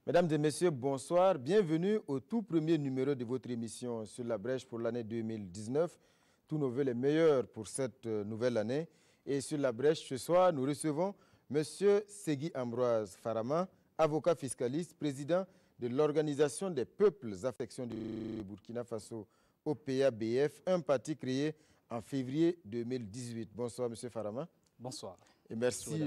Mesdames et messieurs, bonsoir. Bienvenue au tout premier numéro de votre émission Sur la brèche pour l'année 2019. Tous nos vœux les meilleurs pour cette nouvelle année. Et sur la brèche, ce soir, nous recevons M. Segui Ambroise Farama, avocat fiscaliste, président de l'Organisation des peuples affections du Burkina Faso, OPA-BF, un parti créé en février 2018. Bonsoir, M. Farama. Bonsoir. Et merci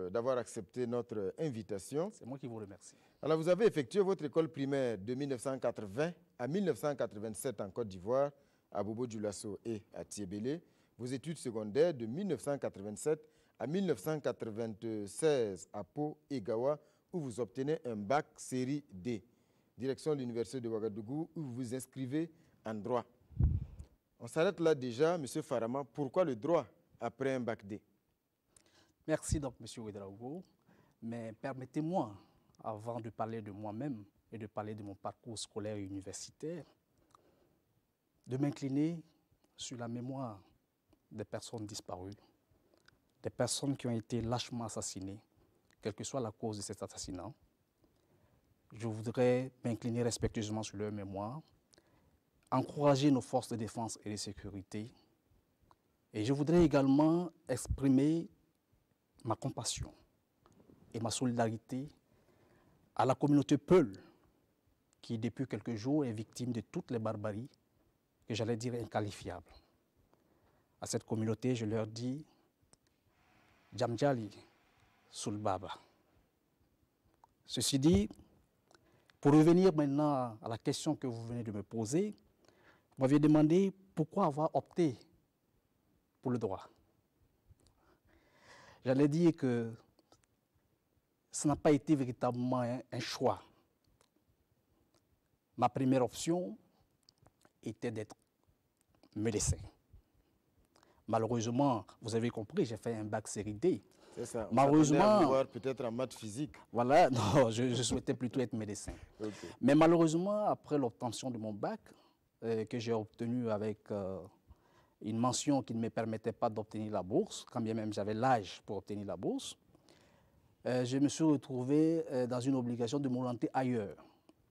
d'avoir accepté notre invitation. C'est moi qui vous remercie. Alors, vous avez effectué votre école primaire de 1980 à 1987 en Côte d'Ivoire, à Bobo-Dioulasso et à Tiébélé. Vos études secondaires de 1987 à 1996 à Pau et Gawa, où vous obtenez un bac série D. Direction de l'Université de Ouagadougou, où vous vous inscrivez en droit. On s'arrête là déjà, M. Farama. Pourquoi le droit après un bac D? Merci donc, M. Ouedraogo. Mais permettez-moi, avant de parler de moi-même et de parler de mon parcours scolaire et universitaire, de m'incliner sur la mémoire des personnes disparues, des personnes qui ont été lâchement assassinées, quelle que soit la cause de cet assassinat. Je voudrais m'incliner respectueusement sur leur mémoire, encourager nos forces de défense et de sécurité. Et je voudrais également exprimer ma compassion et ma solidarité à la communauté Peul, qui depuis quelques jours est victime de toutes les barbaries que j'allais dire inqualifiables. À cette communauté, je leur dis Djamdjali Soulbaba. Ceci dit, pour revenir maintenant à la question que vous venez de me poser, vous m'aviez demandé pourquoi avoir opté pour le droit. J'allais dire que ce n'a pas été véritablement un choix. Ma première option était d'être médecin. Malheureusement, vous avez compris, j'ai fait un bac série D. C'est ça. Malheureusement, peut-être en maths physique. Voilà, non, je souhaitais plutôt être médecin. Okay. Mais malheureusement, après l'obtention de mon bac, que j'ai obtenu avec une mention qui ne me permettait pas d'obtenir la bourse, quand bien même j'avais l'âge pour obtenir la bourse, je me suis retrouvé dans une obligation de m'orienter ailleurs,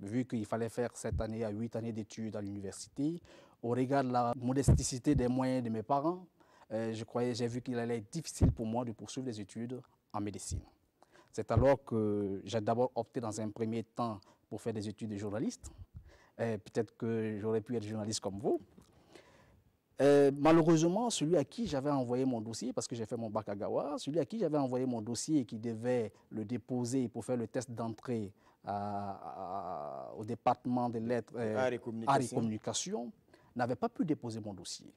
vu qu'il fallait faire 7 années à 8 années d'études à l'université. Au regard de la modesticité des moyens de mes parents, j'ai vu qu'il allait être difficile pour moi de poursuivre les études en médecine. C'est alors que j'ai d'abord opté dans un premier temps pour faire des études de journaliste. Peut-être que j'aurais pu être journaliste comme vous. Malheureusement, celui à qui j'avais envoyé mon dossier, parce que j'ai fait mon bac à Gawa, celui à qui j'avais envoyé mon dossier et qui devait le déposer pour faire le test d'entrée au département des lettres arts et communication, n'avait pas pu déposer mon dossier.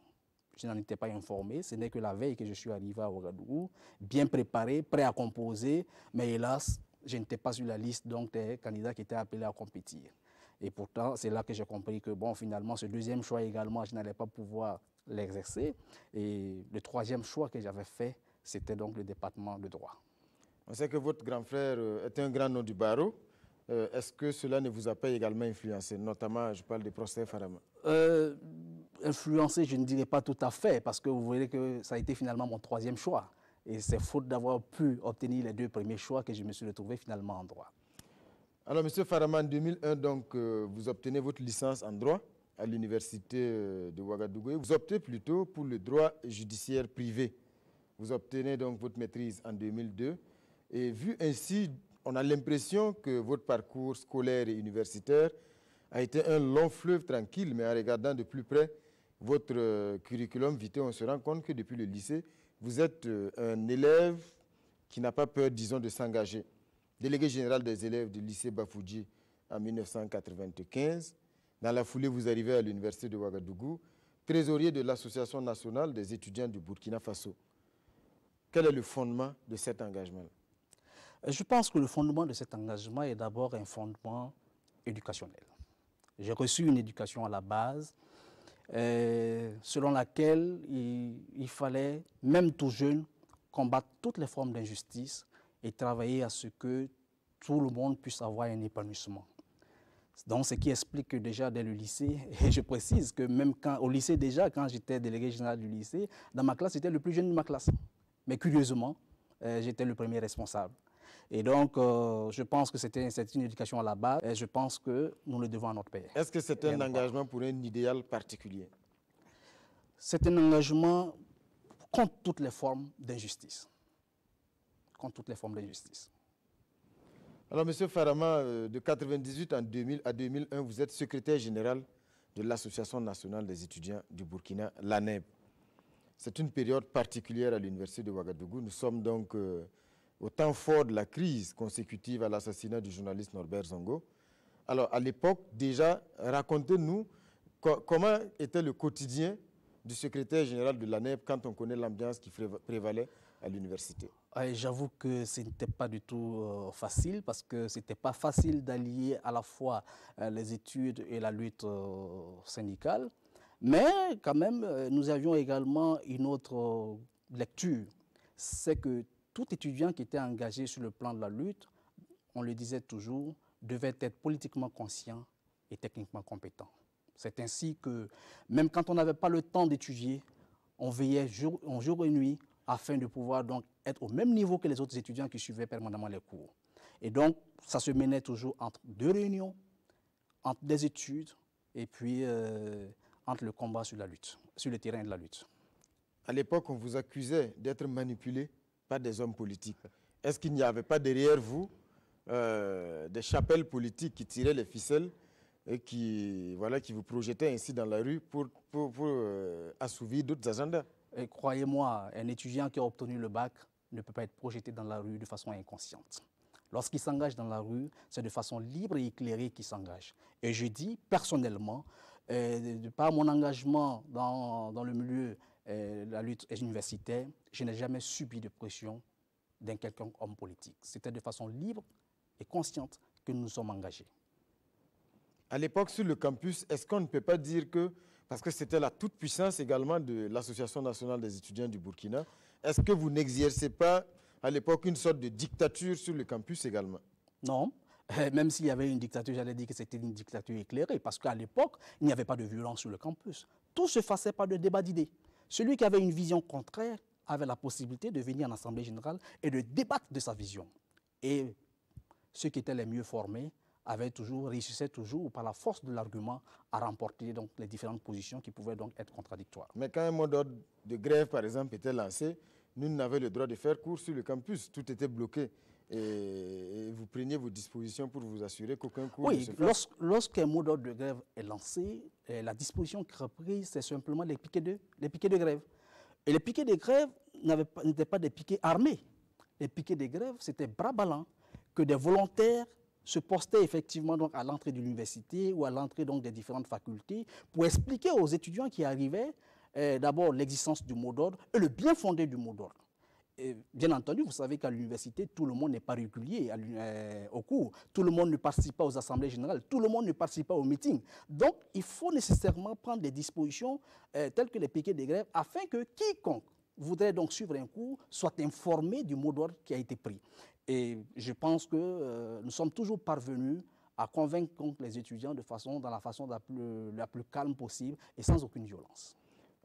Je n'en étais pas informé, ce n'est que la veille que je suis arrivé à Ouagadougou, bien préparé, prêt à composer, mais hélas, je n'étais pas sur la liste donc, des candidats qui étaient appelés à compétir. Et pourtant, c'est là que j'ai compris que, bon, finalement, ce deuxième choix également, je n'allais pas pouvoir l'exercer. Et le troisième choix que j'avais fait, c'était donc le département de droit. On sait que votre grand frère est un grand nom du barreau. Est-ce que cela ne vous a pas également influencé? Notamment, je parle de Prosper Farama. Influencé, je ne dirais pas tout à fait, parce que vous voyez que ça a été finalement mon troisième choix. Et c'est faute d'avoir pu obtenir les 2 premiers choix que je me suis retrouvé finalement en droit. Alors, M. Farama, en 2001, donc, vous obtenez votre licence en droit à l'université de Ouagadougou. Vous optez plutôt pour le droit judiciaire privé. Vous obtenez donc votre maîtrise en 2002. Et vu ainsi, on a l'impression que votre parcours scolaire et universitaire a été un long fleuve tranquille, mais en regardant de plus près votre curriculum vitae, on se rend compte que depuis le lycée, vous êtes un élève qui n'a pas peur, disons, de s'engager. Délégué général des élèves du lycée Bafouji en 1995. Dans la foulée, vous arrivez à l'université de Ouagadougou, trésorier de l'Association nationale des étudiants du Burkina Faso. Quel est le fondement de cet engagement? Je pense que le fondement de cet engagement est d'abord un fondement éducationnel. J'ai reçu une éducation à la base, selon laquelle il fallait, même tout jeune, combattre toutes les formes d'injustice et travailler à ce que tout le monde puisse avoir un épanouissement. Donc, ce qui explique que déjà dès le lycée, et je précise que même au lycée déjà, quand j'étais délégué général du lycée, dans ma classe, j'étais le plus jeune de ma classe. Mais curieusement, j'étais le premier responsable. Et donc, je pense que c'est une éducation à la base et je pense que nous le devons à notre pays. Est-ce que c'est un engagement pour un idéal particulier? C'est un engagement contre toutes les formes d'injustice. Contre toutes les formes d'injustice. Alors, M. Farama, de 1998 à 2001, vous êtes secrétaire général de l'Association nationale des étudiants du Burkina, l'ANEB. C'est une période particulière à l'université de Ouagadougou. Nous sommes donc au temps fort de la crise consécutive à l'assassinat du journaliste Norbert Zongo. Alors, à l'époque, déjà, racontez-nous comment était le quotidien du secrétaire général de l'ANEB quand on connaît l'ambiance qui prévalait à l'université. J'avoue que ce n'était pas du tout facile parce que ce n'était pas facile d'allier à la fois les études et la lutte syndicale. Mais quand même, nous avions également une autre lecture. C'est que tout étudiant qui était engagé sur le plan de la lutte, on le disait toujours, devait être politiquement conscient et techniquement compétent. C'est ainsi que, même quand on n'avait pas le temps d'étudier, on veillait jour et nuit afin de pouvoir donc être au même niveau que les autres étudiants qui suivaient permanemment les cours. Et donc, ça se menait toujours entre deux réunions, entre des études et puis entre le combat sur la lutte, sur le terrain de la lutte. À l'époque, on vous accusait d'être manipulé par des hommes politiques. Est-ce qu'il n'y avait pas derrière vous des chapelles politiques qui tiraient les ficelles et qui vous projetaient ainsi dans la rue pour assouvir d'autres agendas? Et croyez-moi, un étudiant qui a obtenu le bac ne peut pas être projeté dans la rue de façon inconsciente. Lorsqu'il s'engage dans la rue, c'est de façon libre et éclairée qu'il s'engage. Et je dis personnellement, de par mon engagement dans le milieu de la lutte universitaire, je n'ai jamais subi de pression d'un quelconque homme politique. C'était de façon libre et consciente que nous nous sommes engagés. À l'époque, sur le campus, est-ce qu'on ne peut pas dire que, parce que c'était la toute-puissance également de l'Association nationale des étudiants du Burkina, est-ce que vous n'exercez pas à l'époque une sorte de dictature sur le campus également? Non, même s'il y avait une dictature, j'allais dire que c'était une dictature éclairée, parce qu'à l'époque, il n'y avait pas de violence sur le campus. Tout se faisait par de débat d'idées. Celui qui avait une vision contraire avait la possibilité de venir en Assemblée générale et de débattre de sa vision. Et ceux qui étaient les mieux formés réussissaient toujours, par la force de l'argument, à remporter donc les différentes positions qui pouvaient donc être contradictoires. Mais quand un mot d'ordre de grève, par exemple, était lancé, nous n'avions le droit de faire cours sur le campus. Tout était bloqué. Et vous preniez vos dispositions pour vous assurer qu'aucun cours ne se fasse. Lorsqu'un mot d'ordre de grève est lancé, la disposition qui est prise, c'est simplement les piquets de grève. Et les piquets de grève n'étaient pas des piquets armés. Les piquets de grève, c'était bras ballants que des volontaires se postaient effectivement donc à l'entrée de l'université ou à l'entrée donc des différentes facultés pour expliquer aux étudiants qui arrivaient d'abord l'existence du mot d'ordre et le bien fondé du mot d'ordre. Bien entendu, vous savez qu'à l'université, tout le monde n'est pas régulier au cours. Tout le monde ne participe pas aux assemblées générales. Tout le monde ne participe pas aux meetings. Donc, il faut nécessairement prendre des dispositions telles que les piquets de grève afin que quiconque voudrait donc suivre un cours soit informé du mot d'ordre qui a été pris. Et je pense que nous sommes toujours parvenus à convaincre donc, les étudiants dans la façon la plus calme possible et sans aucune violence.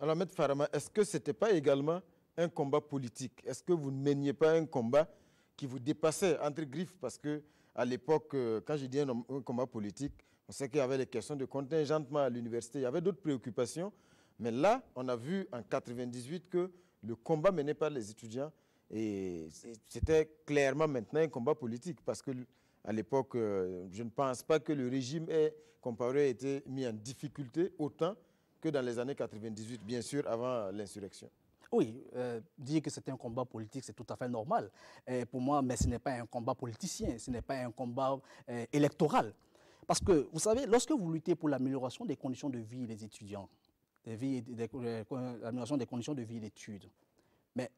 Alors, M. Farama, est-ce que ce n'était pas également un combat politique? Est-ce que vous ne meniez pas un combat qui vous dépassait entre griffes? Parce qu'à l'époque, quand je dis un combat politique, on sait qu'il y avait les questions de contingentement à l'université, il y avait d'autres préoccupations. Mais là, on a vu en 1998 que le combat mené par les étudiants, et c'était clairement maintenant un combat politique. Parce qu'à l'époque, je ne pense pas que le régime comparé ait été mis en difficulté autant que dans les années 98, bien sûr, avant l'insurrection. Oui, dire que c'était un combat politique, c'est tout à fait normal pour moi, mais ce n'est pas un combat politicien, ce n'est pas un combat électoral. Parce que, vous savez, lorsque vous luttez pour l'amélioration des conditions de vie des étudiants, l'amélioration des conditions de vie d'études, mais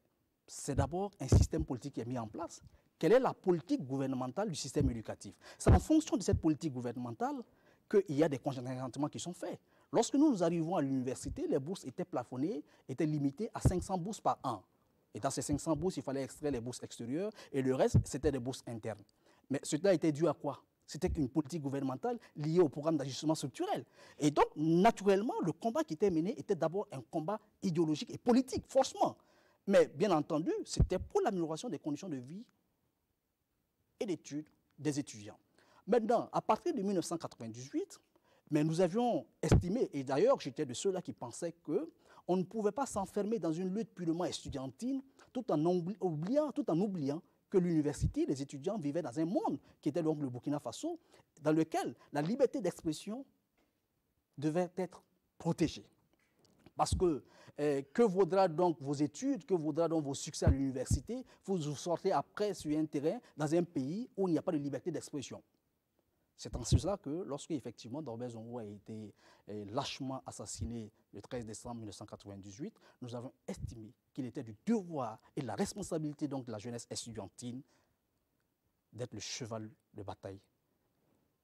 c'est d'abord un système politique qui est mis en place. Quelle est la politique gouvernementale du système éducatif? C'est en fonction de cette politique gouvernementale qu'il y a des contingentements qui sont faits. Lorsque nous arrivons à l'université, les bourses étaient plafonnées, étaient limitées à 500 bourses par an. Et dans ces 500 bourses, il fallait extraire les bourses extérieures et le reste, c'était des bourses internes. Mais cela était dû à quoi? C'était une politique gouvernementale liée au programme d'ajustement structurel. Et donc, naturellement, le combat qui était mené était d'abord un combat idéologique et politique, forcément. Mais bien entendu, c'était pour l'amélioration des conditions de vie et d'études des étudiants. Maintenant, à partir de 1998, mais nous avions estimé, et d'ailleurs j'étais de ceux-là qui pensaient qu'on ne pouvait pas s'enfermer dans une lutte purement estudiantine tout en oubliant que l'université, les étudiants vivaient dans un monde qui était donc le Burkina Faso, dans lequel la liberté d'expression devait être protégée. Parce que vaudra donc vos études, que vaudra donc vos succès à l'université, vous sortez après sur un terrain dans un pays où il n'y a pas de liberté d'expression. C'est en cela que lorsque effectivement Dorber Zongo a été lâchement assassiné le 13 décembre 1998, nous avons estimé qu'il était du devoir et de la responsabilité donc de la jeunesse estudiantine d'être le cheval de bataille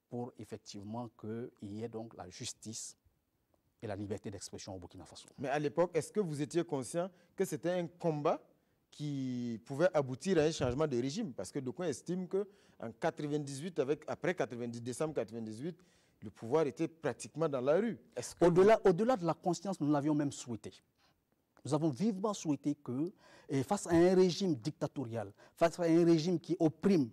pour effectivement qu'il y ait donc la justice et la liberté d'expression au Burkina Faso. Mais à l'époque, est-ce que vous étiez conscient que c'était un combat qui pouvait aboutir à un changement de régime? Parce que d'aucuns estiment qu'en 98, après 90, décembre 98, le pouvoir était pratiquement dans la rue. Au-delà de la conscience, nous l'avions même souhaité. Nous avons vivement souhaité que, face à un régime dictatorial, face à un régime qui opprime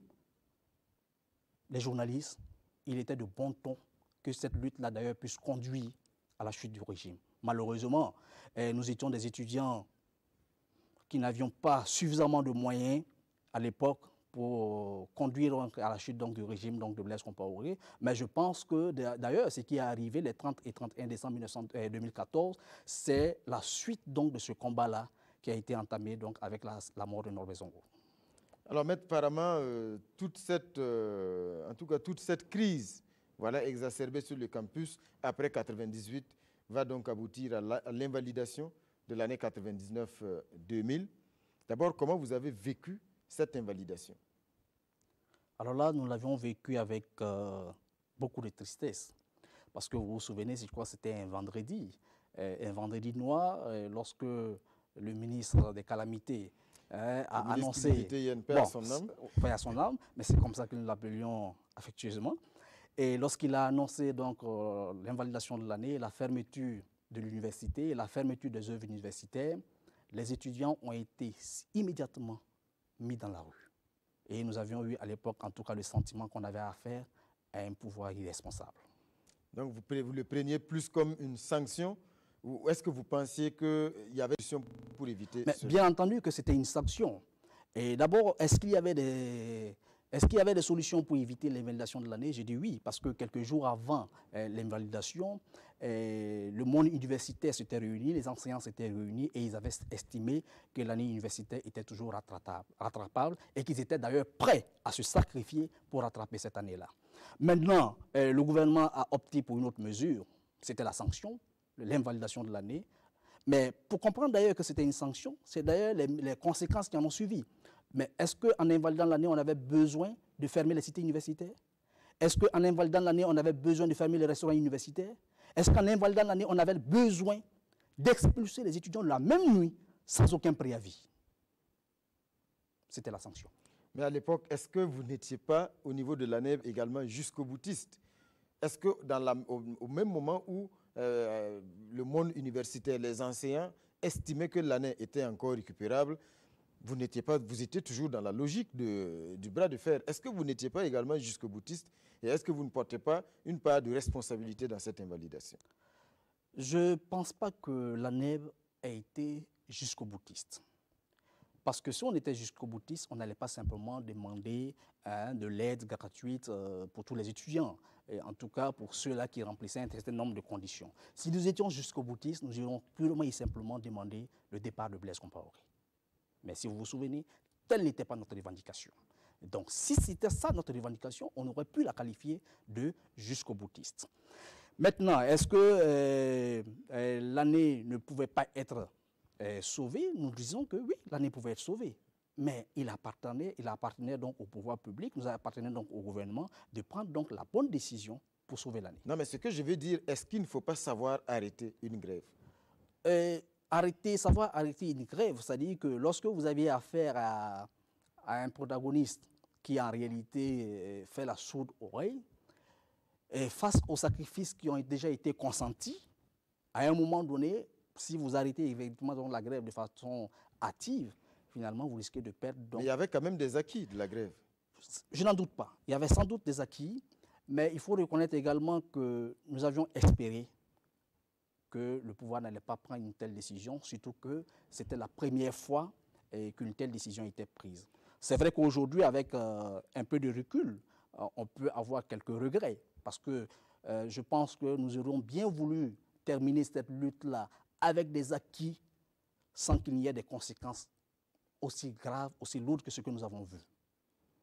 les journalistes, il était de bon ton que cette lutte-là d'ailleurs puisse conduire à la chute du régime. Malheureusement, nous étions des étudiants qui n'avions pas suffisamment de moyens à l'époque pour conduire à la chute donc, du régime donc, de Blaise Compaoré. Mais je pense que d'ailleurs, ce qui est arrivé les 30 et 31 décembre 2014, c'est la suite donc, de ce combat-là qui a été entamé donc, avec la mort de Norbert Zongo. Alors, Maître Parama, toute cette crise exacerbée sur le campus après 1998 va donc aboutir à l'invalidation de l'année 99-2000. D'abord, comment vous avez vécu cette invalidation? Alors là, nous l'avions vécu avec beaucoup de tristesse. Parce que vous vous souvenez, je crois que c'était un vendredi noir, lorsque le ministre des Calamités a annoncé... Paix à son âme. Paix à son âme, mais c'est comme ça que nous l'appelions affectueusement. Et lorsqu'il a annoncé donc l'invalidation de l'année, la fermeture de l'université, la fermeture des œuvres universitaires, les étudiants ont été immédiatement mis dans la rue. Et nous avions eu à l'époque, en tout cas, le sentiment qu'on avait affaire à un pouvoir irresponsable. Donc vous le preniez plus comme une sanction, ou est-ce que vous pensiez qu'il y avait des solutions pour éviter cela? Bien entendu que c'était une sanction. Et d'abord, est-ce qu'il y avait des solutions pour éviter l'invalidation de l'année? J'ai dit oui, parce que quelques jours avant l'invalidation, le monde universitaire s'était réuni, les enseignants s'étaient réunis et ils avaient estimé que l'année universitaire était toujours rattrapable et qu'ils étaient d'ailleurs prêts à se sacrifier pour rattraper cette année-là. Maintenant, le gouvernement a opté pour une autre mesure, c'était la sanction, l'invalidation de l'année. Mais pour comprendre d'ailleurs que c'était une sanction, c'est d'ailleurs les conséquences qui en ont suivi. Mais est-ce qu'en invalidant l'année, on avait besoin de fermer les cités universitaires? Est-ce qu'en invalidant l'année, on avait besoin de fermer les restaurants universitaires? Est-ce qu'en invalidant l'année, on avait besoin d'expulser les étudiants la même nuit sans aucun préavis? C'était la sanction. Mais à l'époque, est-ce que vous n'étiez pas au niveau de l'année également jusqu'au boutiste? Est-ce que au même moment où le monde universitaire, les enseignants estimaient que l'année était encore récupérable, vous étiez toujours dans la logique du bras de fer. Est-ce que vous n'étiez pas également jusqu'au boutiste et est-ce que vous ne portez pas une part de responsabilité dans cette invalidation? Je ne pense pas que l'ANEB ait été jusqu'au boutiste. Parce que si on était jusqu'au boutiste, on n'allait pas simplement demander de l'aide gratuite pour tous les étudiants. Et en tout cas, pour ceux-là qui remplissaient un certain nombre de conditions. Si nous étions jusqu'au boutiste, nous irions purement et simplement demander le départ de Blaise Compaoré. Mais si vous vous souvenez, telle n'était pas notre revendication. Donc, si c'était ça notre revendication, on aurait pu la qualifier de jusqu'au boutiste. Maintenant, est-ce que l'année ne pouvait pas être sauvée? Nous disons que oui, l'année pouvait être sauvée. Mais il appartenait donc au pouvoir public, nous appartenait donc au gouvernement de prendre donc la bonne décision pour sauver l'année. Non, mais ce que je veux dire, est-ce qu'il ne faut pas savoir arrêter une grève? Savoir arrêter une grève, c'est-à-dire que lorsque vous aviez affaire à un protagoniste qui en réalité fait la sourde oreille, et face aux sacrifices qui ont déjà été consentis, à un moment donné, si vous arrêtez effectivement donc la grève de façon hâtive, finalement vous risquez de perdre. Donc... Mais il y avait quand même des acquis de la grève. je n'en doute pas. Il y avait sans doute des acquis, mais il faut reconnaître également que nous avions espéré que le pouvoir n'allait pas prendre une telle décision, surtout que c'était la première fois qu'une telle décision était prise. C'est vrai qu'aujourd'hui, avec un peu de recul, on peut avoir quelques regrets, parce que je pense que nous aurions bien voulu terminer cette lutte-là avec des acquis sans qu'il n'y ait des conséquences aussi graves, aussi lourdes que ce que nous avons vu.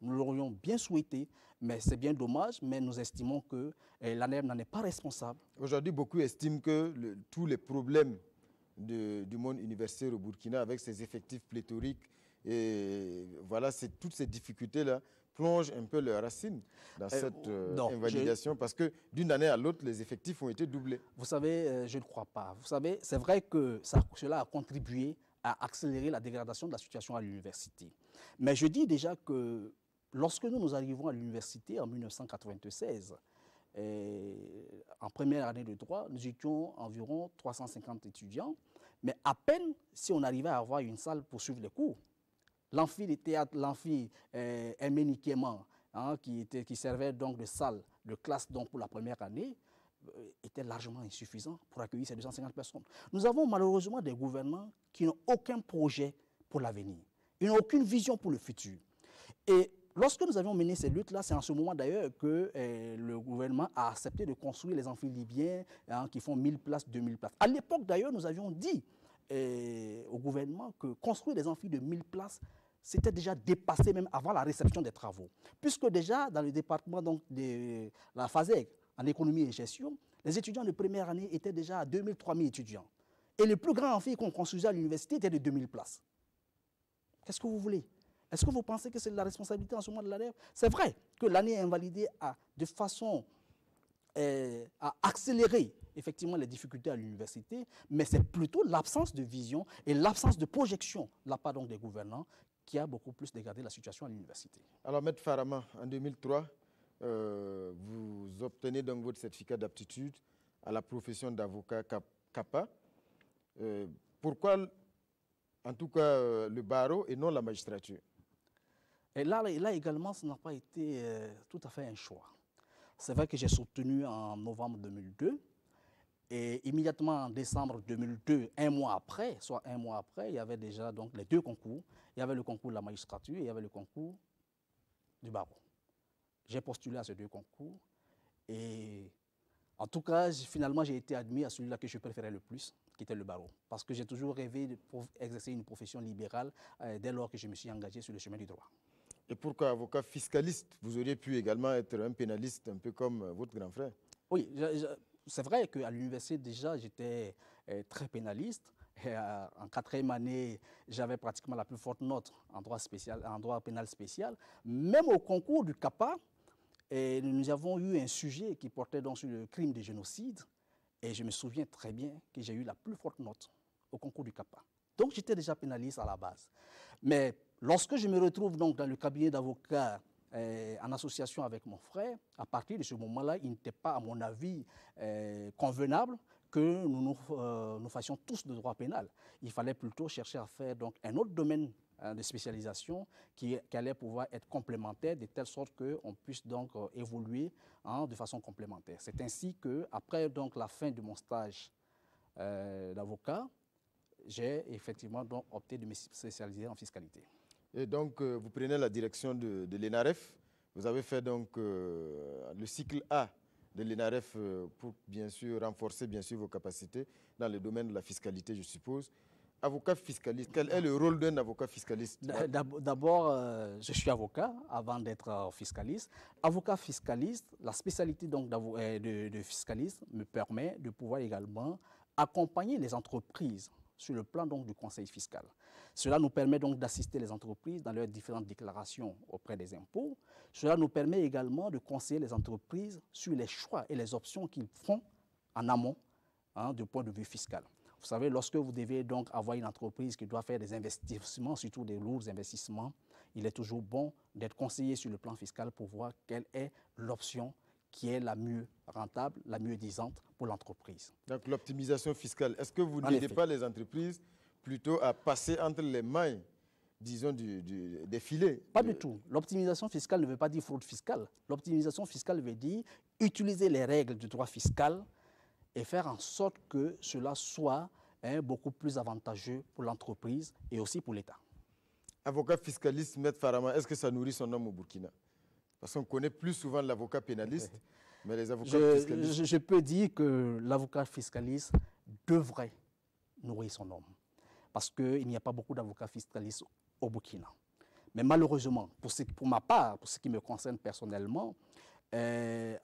Nous l'aurions bien souhaité, mais c'est bien dommage, mais nous estimons que l'ANER n'en est pas responsable. Aujourd'hui, beaucoup estiment que tous les problèmes du monde universitaire au Burkina, avec ses effectifs pléthoriques, et voilà, toutes ces difficultés-là plongent un peu leurs racines dans cette invalidation, parce que d'une année à l'autre, les effectifs ont été doublés. Vous savez, je ne crois pas. Vous savez, c'est vrai que cela a contribué à accélérer la dégradation de la situation à l'université. Mais je dis déjà que lorsque nous arrivons à l'université en 1996, en première année de droit, nous étions environ 350 étudiants, mais à peine si on arrivait à avoir une salle pour suivre les cours. L'amphi de théâtre, l'amphi Aimé Kéman, qui servait donc de salle de classe donc, pour la première année, était largement insuffisant pour accueillir ces 250 personnes. Nous avons malheureusement des gouvernants qui n'ont aucun projet pour l'avenir. Ils n'ont aucune vision pour le futur. Et lorsque nous avions mené ces luttes-là, c'est en ce moment d'ailleurs que le gouvernement a accepté de construire les amphis libyens qui font 1000 places, 2000 places. À l'époque d'ailleurs, nous avions dit au gouvernement que construire des amphis de 1000 places, c'était déjà dépassé même avant la réception des travaux. Puisque déjà dans le département donc, de la FASEG, en économie et gestion, les étudiants de première année étaient déjà à 2000, 3000 étudiants. Et le plus grand amphi qu'on construisait à l'université était de 2000 places. Qu'est-ce que vous voulez? Est-ce que vous pensez que c'est la responsabilité en ce moment de l'ANER? C'est vrai que l'année invalidée a de façon à accélérer effectivement les difficultés à l'université, mais c'est plutôt l'absence de vision et l'absence de projection de la part donc des gouvernants qui a beaucoup plus dégradé la situation à l'université. Alors, Maître Farama, en 2003, vous obtenez donc votre certificat d'aptitude à la profession d'avocat CAPA. Pourquoi, en tout cas, le barreau et non la magistrature? Et là également, ce n'a pas été tout à fait un choix. C'est vrai que j'ai soutenu en novembre 2002 et immédiatement en décembre 2002, un mois après, il y avait déjà donc les deux concours. Il y avait le concours de la magistrature et il y avait le concours du barreau. J'ai postulé à ces deux concours et en tout cas, finalement, j'ai été admis à celui-là que je préférais le plus, qui était le barreau. Parce que j'ai toujours rêvé d'exercer une profession libérale dès lors que je me suis engagé sur le chemin du droit. Et pourquoi avocat fiscaliste? Vous auriez pu également être un pénaliste, un peu comme votre grand frère. Oui, c'est vrai qu'à l'université, déjà, j'étais très pénaliste. Et, en quatrième année, j'avais pratiquement la plus forte note en droit pénal spécial. Même au concours du CAPA, nous avons eu un sujet qui portait donc sur le crime de génocide. Et je me souviens très bien que j'ai eu la plus forte note au concours du CAPA. Donc, j'étais déjà pénaliste à la base. Mais lorsque je me retrouve donc dans le cabinet d'avocat en association avec mon frère, à partir de ce moment-là, il n'était pas, à mon avis, convenable que nous fassions tous de droit pénal. Il fallait plutôt chercher à faire donc, un autre domaine de spécialisation qui allait pouvoir être complémentaire, de telle sorte qu'on puisse donc évoluer de façon complémentaire. C'est ainsi qu'après la fin de mon stage d'avocat, j'ai effectivement donc opté de me spécialiser en fiscalité. Et donc, vous prenez la direction de l'ENAREF. Vous avez fait donc le cycle A de l'ENAREF pour bien sûr renforcer vos capacités dans le domaine de la fiscalité, je suppose. Avocat fiscaliste, quel est le rôle d'un avocat fiscaliste? D'abord, je suis avocat avant d'être fiscaliste. Avocat fiscaliste, la spécialité donc de fiscaliste me permet de pouvoir également accompagner les entreprises sur le plan donc, du conseil fiscal. Cela nous permet donc d'assister les entreprises dans leurs différentes déclarations auprès des impôts. Cela nous permet également de conseiller les entreprises sur les choix et les options qu'ils font en amont du point de vue fiscal. Vous savez, lorsque vous devez donc avoir une entreprise qui doit faire des investissements, surtout des lourds investissements, il est toujours bon d'être conseillé sur le plan fiscal pour voir quelle est l'option qui est la mieux rentable, la mieux disante pour l'entreprise. Donc l'optimisation fiscale, est-ce que vous n'aidez pas les entreprises plutôt à passer entre les mailles disons, des filets. Pas du tout. L'optimisation fiscale ne veut pas dire fraude fiscale. L'optimisation fiscale veut dire utiliser les règles du droit fiscal et faire en sorte que cela soit beaucoup plus avantageux pour l'entreprise et aussi pour l'État. Avocat fiscaliste, Maître Farama, est-ce que ça nourrit son homme au Burkina? Parce qu'on connaît plus souvent l'avocat pénaliste, mais les avocats fiscalistes... Je peux dire que l'avocat fiscaliste devrait nourrir son homme. Parce qu'il n'y a pas beaucoup d'avocats fiscalistes au Burkina. Mais malheureusement, pour ma part, pour ce qui me concerne personnellement,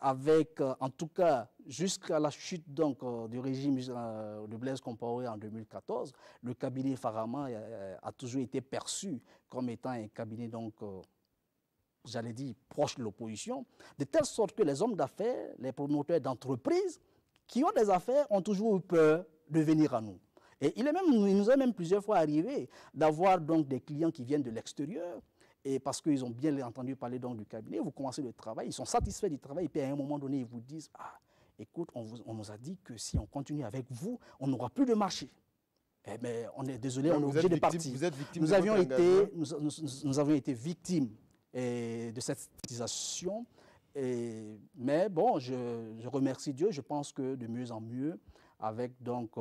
avec, en tout cas, jusqu'à la chute donc, du régime de Blaise Compaoré en 2014, le cabinet Farama a toujours été perçu comme étant un cabinet, donc, j'allais dire, proche de l'opposition, de telle sorte que les hommes d'affaires, les promoteurs d'entreprises qui ont des affaires ont toujours eu peur de venir à nous. Et il nous est même plusieurs fois arrivé d'avoir donc des clients qui viennent de l'extérieur, et parce qu'ils ont bien entendu parler donc du cabinet, vous commencez le travail, ils sont satisfaits du travail, et puis à un moment donné, ils vous disent, ah, écoute, on nous a dit que si on continue avec vous, on n'aura plus de marché. Eh bien, on est désolé, on est obligé de partir. Vous êtes victime nous avions été victimes de cette situation, mais bon, je remercie Dieu, je pense que de mieux en mieux, avec donc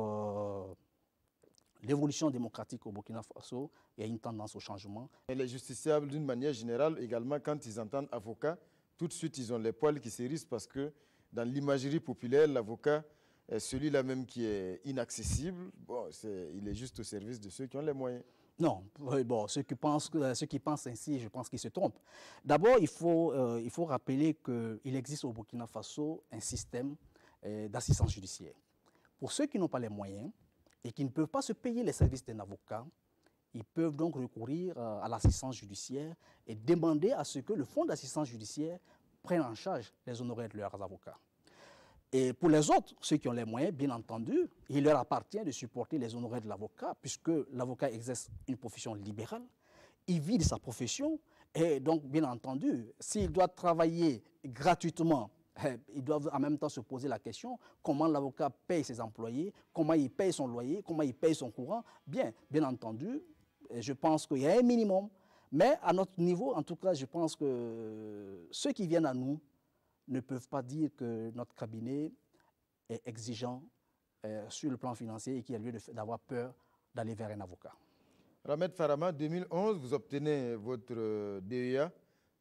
l'évolution démocratique au Burkina Faso, il y a une tendance au changement. Et les justiciables, d'une manière générale, également, quand ils entendent avocat, tout de suite, ils ont les poils qui s'érissent parce que dans l'imagerie populaire, l'avocat est celui-là même qui est inaccessible. Bon, il est juste au service de ceux qui ont les moyens. Non, bon, ceux qui pensent ainsi, je pense qu'ils se trompent. D'abord, il faut rappeler qu'il existe au Burkina Faso un système d'assistance judiciaire. Pour ceux qui n'ont pas les moyens et qui ne peuvent pas se payer les services d'un avocat, ils peuvent donc recourir à l'assistance judiciaire et demander à ce que le fonds d'assistance judiciaire prenne en charge les honoraires de leurs avocats. Et pour les autres, ceux qui ont les moyens, bien entendu, il leur appartient de supporter les honoraires de l'avocat, puisque l'avocat exerce une profession libérale, il vit de sa profession, et donc, bien entendu, s'il doit travailler gratuitement, ils doivent en même temps se poser la question comment l'avocat paye ses employés, comment il paye son loyer, comment il paye son courant. Bien entendu, je pense qu'il y a un minimum, mais à notre niveau, en tout cas, je pense que ceux qui viennent à nous ne peuvent pas dire que notre cabinet est exigeant sur le plan financier et qu'il y a lieu d'avoir peur d'aller vers un avocat. Ahmed Farama, 2011, vous obtenez votre DEA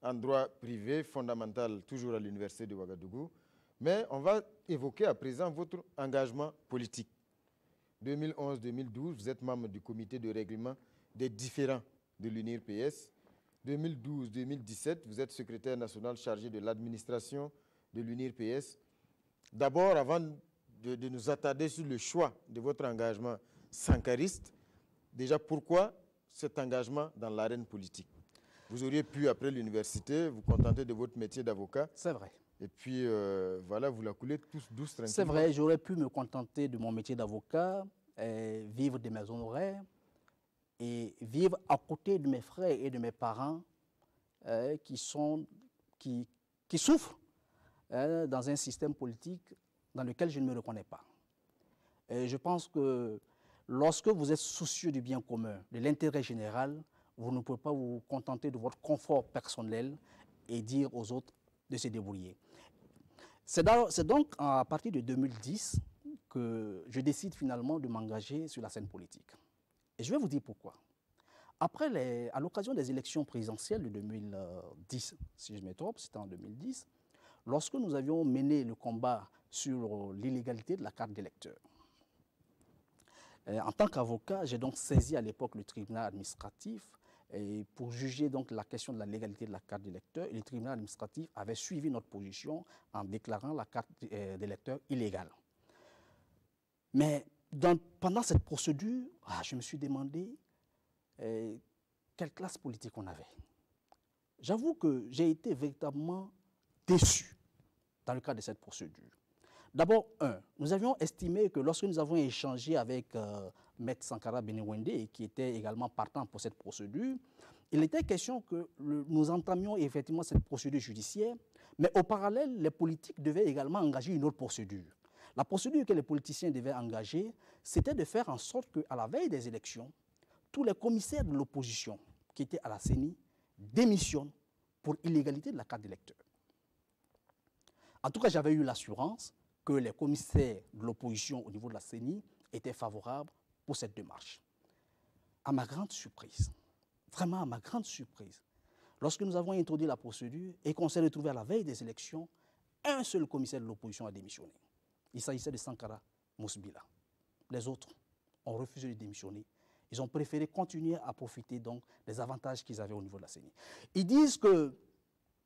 en droit privé fondamental, toujours à l'université de Ouagadougou. Mais on va évoquer à présent votre engagement politique. 2011-2012, vous êtes membre du comité de règlement des différends de l'UNIR-PS. 2012-2017, vous êtes secrétaire national chargé de l'administration de l'UNIR-PS. D'abord, avant de nous attarder sur le choix de votre engagement sankariste, déjà, pourquoi cet engagement dans l'arène politique? Vous auriez pu, après l'université, vous contenter de votre métier d'avocat. C'est vrai. Et puis, voilà, vous la coulez tous douce, tranquillement. C'est vrai, j'aurais pu me contenter de mon métier d'avocat, vivre de mes honoraires et vivre à côté de mes frères et de mes parents qui souffrent dans un système politique dans lequel je ne me reconnais pas. Et je pense que lorsque vous êtes soucieux du bien commun, de l'intérêt général, vous ne pouvez pas vous contenter de votre confort personnel et dire aux autres de se débrouiller. C'est donc à partir de 2010 que je décide finalement de m'engager sur la scène politique. Et je vais vous dire pourquoi. À l'occasion des élections présidentielles de 2010, si je ne me trompe, c'était en 2010, lorsque nous avions mené le combat sur l'illégalité de la carte d'électeur. En tant qu'avocat, j'ai donc saisi à l'époque le tribunal administratif pour juger donc la question de la légalité de la carte d'électeur. Et le tribunal administratif avait suivi notre position en déclarant la carte d'électeur illégale. Mais pendant cette procédure, je me suis demandé quelle classe politique on avait. J'avoue que j'ai été véritablement déçu dans le cadre de cette procédure. D'abord, nous avions estimé que lorsque nous avons échangé avec Maître Sankara Bénéwendé, qui était également partant pour cette procédure, il était question que nous entamions effectivement cette procédure judiciaire, mais au parallèle, les politiques devaient également engager une autre procédure. La procédure que les politiciens devaient engager, c'était de faire en sorte qu'à la veille des élections, tous les commissaires de l'opposition, qui était à la CENI démissionne pour illégalité de la carte d'électeur. En tout cas, j'avais eu l'assurance que les commissaires de l'opposition au niveau de la CENI étaient favorables pour cette démarche. À ma grande surprise, vraiment à ma grande surprise, lorsque nous avons introduit la procédure et qu'on s'est retrouvé à la veille des élections, un seul commissaire de l'opposition a démissionné. Il s'agissait de Sankara Mousbila. Les autres ont refusé de démissionner. Ils ont préféré continuer à profiter donc des avantages qu'ils avaient au niveau de la CENI. Ils disent que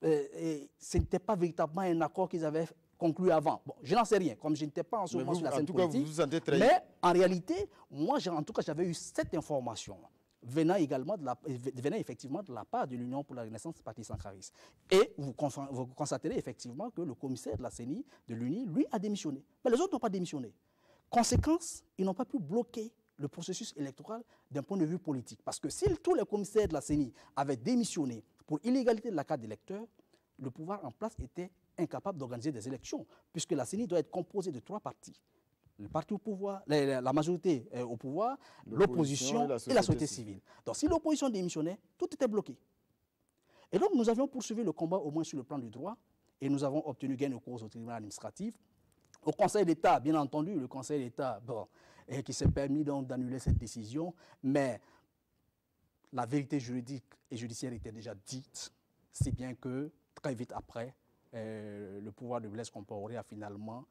ce n'était pas véritablement un accord qu'ils avaient conclu avant. Bon, je n'en sais rien, comme je n'étais pas en ce moment sur la scène politique. Vous sentez très... Mais en réalité, moi, en tout cas, j'avais eu cette information venant effectivement de la part de l'Union pour la Renaissance du Parti sankariste. Et vous constaterez effectivement que le commissaire de la CENI, de l'UNI, lui, a démissionné. Mais les autres n'ont pas démissionné. Conséquence, ils n'ont pas pu bloquer le processus électoral d'un point de vue politique. Parce que si tous les commissaires de la CENI avaient démissionné pour illégalité de la carte d'électeur, le pouvoir en place était incapable d'organiser des élections, puisque la CENI doit être composée de 3 partis. Le parti au pouvoir, la majorité au pouvoir, l'opposition et la société civile. Donc si l'opposition démissionnait, tout était bloqué. Et donc nous avions poursuivi le combat au moins sur le plan du droit, et nous avons obtenu gain de cause au tribunal administratif. Au Conseil d'État, bien entendu, le Conseil d'État qui s'est permis donc d'annuler cette décision, mais la vérité juridique et judiciaire était déjà dite, si bien que très vite après, le pouvoir de Blaise Compaoré a finalement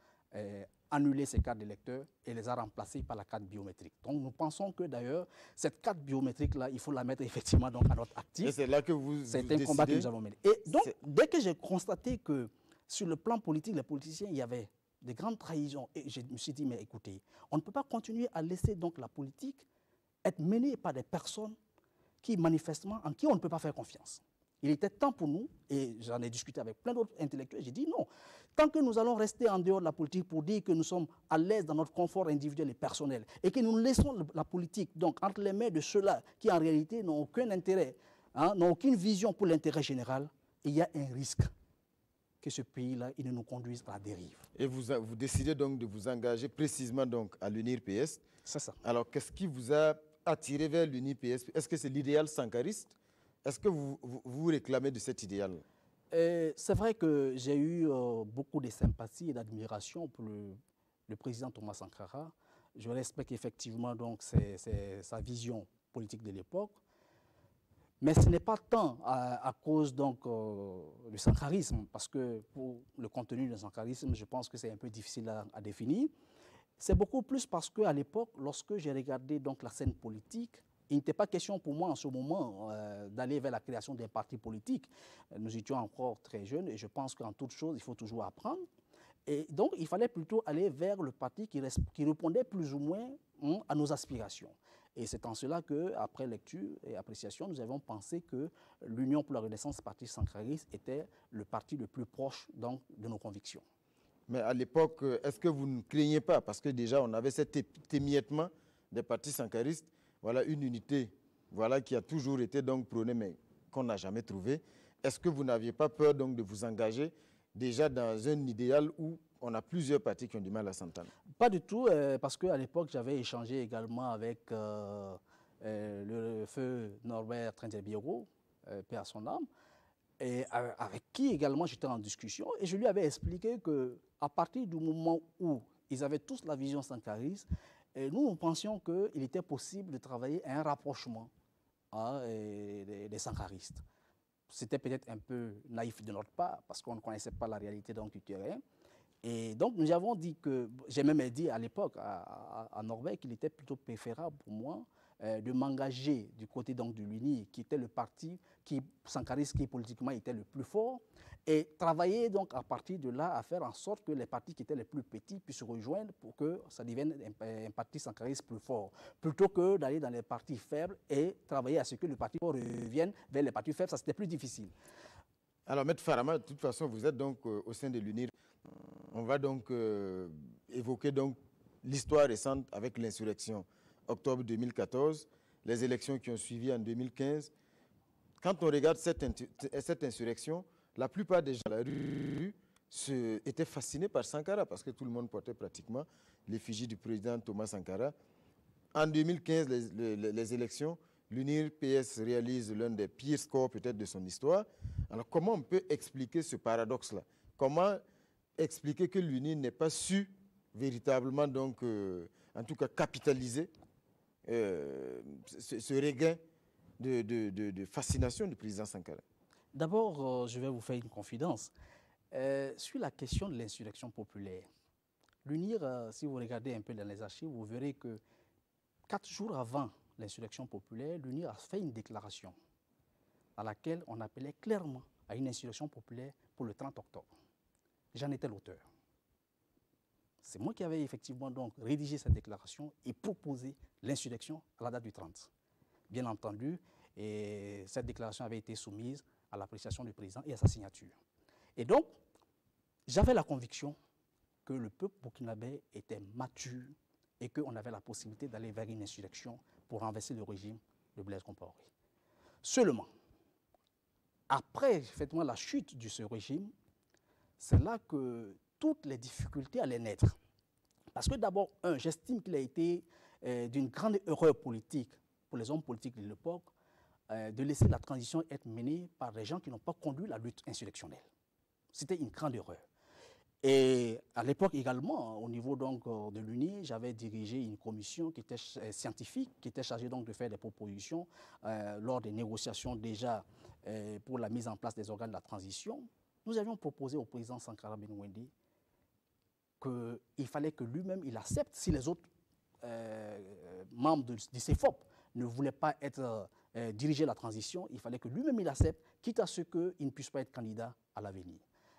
annulé ces cartes d'électeurs et les a remplacées par la carte biométrique. Donc nous pensons que d'ailleurs, cette carte biométrique-là, il faut la mettre effectivement donc à notre actif. Et c'est là que vous C'est un combat que nous avons mené. Et donc, dès que j'ai constaté que sur le plan politique, les politiciens, il y avait des grandes trahisons, et je me suis dit, mais écoutez, on ne peut pas continuer à laisser donc la politique être menée par des personnes qui manifestement, en qui on ne peut pas faire confiance. Il était temps pour nous, et j'en ai discuté avec plein d'autres intellectuels, j'ai dit non, tant que nous allons rester en dehors de la politique pour dire que nous sommes à l'aise dans notre confort individuel et personnel, et que nous laissons la politique donc entre les mains de ceux-là qui en réalité n'ont aucun intérêt, n'ont aucune vision pour l'intérêt général, il y a un risque que ce pays-là, il ne nous conduise à la dérive. Et vous décidez donc de vous engager précisément donc à l'UNIR-PS. C'est ça. Alors, qu'est-ce qui vous a attiré vers l'UNIR-PS? Est-ce que c'est l'idéal sankariste? Est-ce que vous réclamez de cet idéal? C'est vrai que j'ai eu beaucoup de sympathie et d'admiration pour le président Thomas Sankara. Je respecte effectivement donc sa vision politique de l'époque. Mais ce n'est pas tant à cause donc, du sankarisme, parce que pour le contenu du sankarisme, je pense que c'est un peu difficile à définir. C'est beaucoup plus parce qu'à l'époque, lorsque j'ai regardé donc, la scène politique, il n'était pas question pour moi en ce moment d'aller vers la création d'un parti politique. Nous étions encore très jeunes et je pense qu'en toute chose, il faut toujours apprendre. Et donc, il fallait plutôt aller vers le parti qui répondait plus ou moins à nos aspirations. Et c'est en cela qu'après lecture et appréciation, nous avons pensé que l'Union pour la Renaissance Parti sankariste était le parti le plus proche donc, de nos convictions. Mais à l'époque, est-ce que vous ne craignez pas, parce que déjà on avait cet émiettement des partis sankaristes, voilà une unité voilà, qui a toujours été donc prônée mais qu'on n'a jamais trouvée. Est-ce que vous n'aviez pas peur donc, de vous engager déjà dans un idéal où on a plusieurs partis qui ont du mal à s'entendre? Pas du tout, parce qu'à l'époque, j'avais échangé également avec le feu Norbert Trinzel-Biero, paix à son âme, et avec qui également j'étais en discussion. Et je lui avais expliqué qu'à partir du moment où ils avaient tous la vision sankariste, nous pensions qu'il était possible de travailler à un rapprochement des sankaristes. C'était peut-être un peu naïf de notre part, parce qu'on ne connaissait pas la réalité donc, du terrain. Et donc, nous avons dit que, j'ai même dit à l'époque à Norbert qu'il était plutôt préférable pour moi de m'engager du côté donc, de l'UNI, qui était le parti sankariste qui politiquement était le plus fort, et travailler donc à partir de là à faire en sorte que les partis qui étaient les plus petits puissent se rejoindre pour que ça devienne un parti sankariste plus fort, plutôt que d'aller dans les partis faibles et travailler à ce que le parti revienne vers les partis faibles, ça c'était plus difficile. Alors, Maître Farama, de toute façon, vous êtes donc au sein de l'UNIR. On va donc évoquer donc l'histoire récente avec l'insurrection. Octobre 2014, les élections qui ont suivi en 2015. Quand on regarde cette insurrection, la plupart des gens à la rue étaient fascinés par Sankara parce que tout le monde portait pratiquement l'effigie du président Thomas Sankara. En 2015, les élections, L'UNIR PS réalise l'un des pires scores peut-être de son histoire. Alors comment on peut expliquer ce paradoxe-là? Comment expliquer que l'UNIR n'ait pas su véritablement, donc, en tout cas, capitaliser ce regain de fascination du président Sankara? D'abord, je vais vous faire une confidence. Sur la question de l'insurrection populaire, l'UNIR, si vous regardez un peu dans les archives, vous verrez que 4 jours avant l'insurrection populaire, l'UNIR a fait une déclaration dans laquelle on appelait clairement à une insurrection populaire pour le 30 octobre. J'en étais l'auteur. C'est moi qui avais effectivement donc rédigé cette déclaration et proposé l'insurrection à la date du 30. Bien entendu, et cette déclaration avait été soumise à l'appréciation du président et à sa signature. Et donc, j'avais la conviction que le peuple burkinabé était mature et qu'on avait la possibilité d'aller vers une insurrection pour renverser le régime de Blaise Compaoré. Seulement, après effectivement la chute de ce régime, c'est là que toutes les difficultés allaient naître. Parce que d'abord, j'estime qu'il a été d'une grande erreur politique pour les hommes politiques de l'époque de laisser la transition être menée par des gens qui n'ont pas conduit la lutte insurrectionnelle. C'était une grande erreur. Et à l'époque également, au niveau donc de l'UNI, j'avais dirigé une commission qui était scientifique, qui était chargée donc de faire des propositions lors des négociations déjà pour la mise en place des organes de la transition. Nous avions proposé au président Sankara Benouende qu'il fallait que lui-même il accepte, si les autres membres du CEFOP ne voulaient pas être diriger la transition, il fallait que lui-même il accepte, quitte à ce qu'il ne puisse pas être candidat à l'avenir.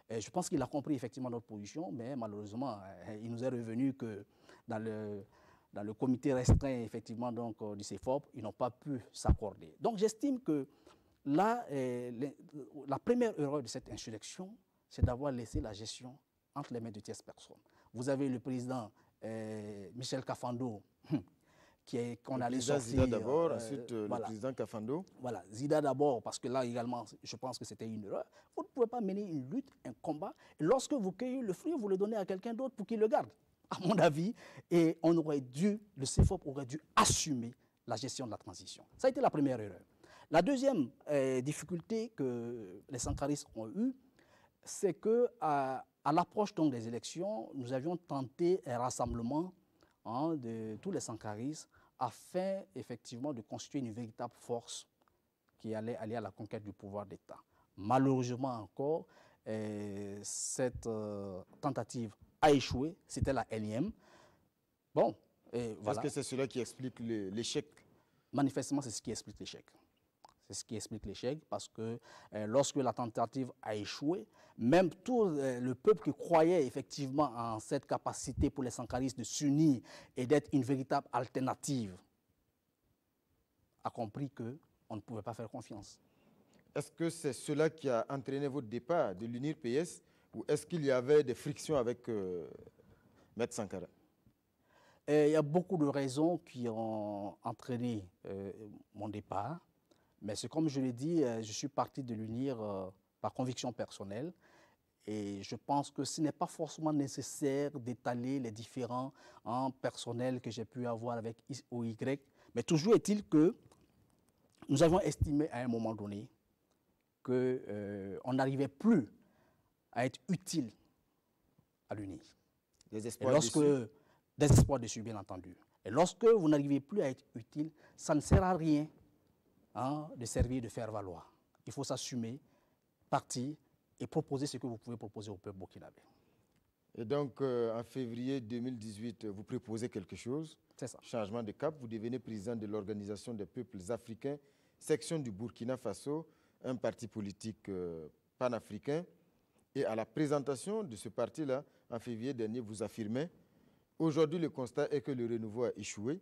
Je pense qu'il a compris effectivement notre position, mais malheureusement, il nous est revenu que dans le comité restreint effectivement donc, du CEFOP, ils n'ont pas pu s'accorder. Donc j'estime que là, la première erreur de cette insurrection, c'est d'avoir laissé la gestion entre les mains de tierces personnes. Vous avez le président Michel Kafando, qu'on allait sortir. Zida d'abord, ensuite voilà. Le président Kafando. Voilà, Zida d'abord, parce que là également, je pense que c'était une erreur. Vous ne pouvez pas mener une lutte, un combat, et lorsque vous cueillez le fruit, vous le donnez à quelqu'un d'autre pour qu'il le garde, à mon avis. Et on aurait dû, le CEFOP aurait dû assumer la gestion de la transition. Ça a été la première erreur. La deuxième difficulté que les sankaristes ont eue, c'est qu'à l'approche des élections, nous avions tenté un rassemblement de tous les sankaristes afin effectivement de constituer une véritable force qui allait aller à la conquête du pouvoir d'État. Malheureusement encore, cette tentative a échoué, c'était la énième. Bon, voilà. Est-ce que c'est cela qui explique l'échec? Manifestement, c'est ce qui explique l'échec. C'est ce qui explique l'échec parce que lorsque la tentative a échoué, même tout le peuple qui croyait effectivement en cette capacité pour les sankaristes de s'unir et d'être une véritable alternative a compris qu'on ne pouvait pas faire confiance. Est-ce que c'est cela qui a entraîné votre départ de l'UNIR PS ou est-ce qu'il y avait des frictions avec Maître Sankara? Il y a beaucoup de raisons qui ont entraîné mon départ. Mais c'est comme je l'ai dit, je suis parti de l'UNIR par conviction personnelle et je pense que ce n'est pas forcément nécessaire d'étaler les différents personnels que j'ai pu avoir avec X ou Y. Mais toujours est-il que nous avons estimé à un moment donné qu'on n'arrivait plus à être utile à l'UNIR. Des espoirs dessus, bien entendu. Et lorsque vous n'arrivez plus à être utile, ça ne sert à rien de servir, de faire valoir. Il faut s'assumer, partir et proposer ce que vous pouvez proposer au peuple burkinabé. Et donc, en février 2018, vous proposez quelque chose. C'est ça. Changement de cap. Vous devenez président de l'Organisation des peuples africains, section du Burkina Faso, un parti politique panafricain. Et à la présentation de ce parti-là, en février dernier, vous affirmez « Aujourd'hui, le constat est que le renouveau a échoué.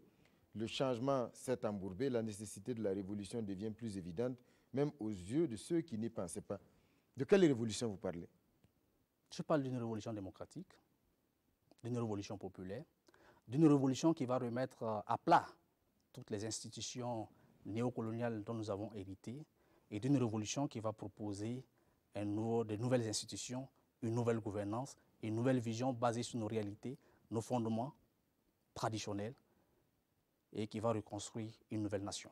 Le changement s'est embourbé, la nécessité de la révolution devient plus évidente, même aux yeux de ceux qui n'y pensaient pas. » De quelle révolution vous parlez? Je parle d'une révolution démocratique, d'une révolution populaire, d'une révolution qui va remettre à plat toutes les institutions néocoloniales dont nous avons hérité et d'une révolution qui va proposer de nouvelles institutions, une nouvelle gouvernance, une nouvelle vision basée sur nos réalités, nos fondements traditionnels, et qui va reconstruire une nouvelle nation.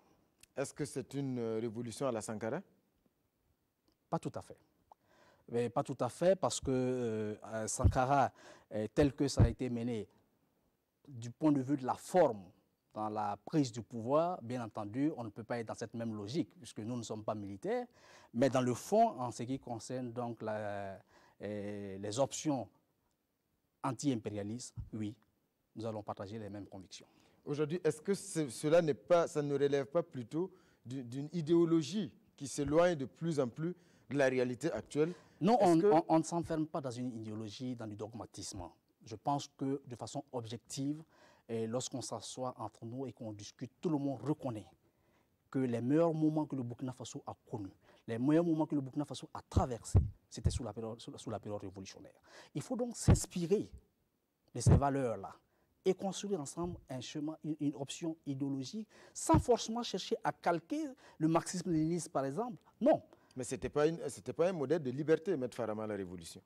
Est-ce que c'est une révolution à la Sankara? Pas tout à fait. Mais pas tout à fait parce que Sankara, tel que ça a été mené du point de vue de la forme, dans la prise du pouvoir, bien entendu, on ne peut pas être dans cette même logique puisque nous ne sommes pas militaires, mais dans le fond, en ce qui concerne donc les options anti-impérialistes, oui, nous allons partager les mêmes convictions. Aujourd'hui, est-ce que cela ça ne relève pas plutôt d'une idéologie qui s'éloigne de plus en plus de la réalité actuelle? Non, on ne s'enferme pas dans une idéologie, dans du dogmatisme. Je pense que de façon objective, lorsqu'on s'assoit entre nous et qu'on discute, tout le monde reconnaît que les meilleurs moments que le Burkina Faso a connus, les meilleurs moments que le Burkina Faso a traversés, c'était sous la période révolutionnaire. Il faut donc s'inspirer de ces valeurs-là et construire ensemble un chemin, une option idéologique, sans forcément chercher à calquer le marxisme-léninisme, par exemple. Non. Mais ce n'était pas un modèle de liberté, Maître Farama, la révolution.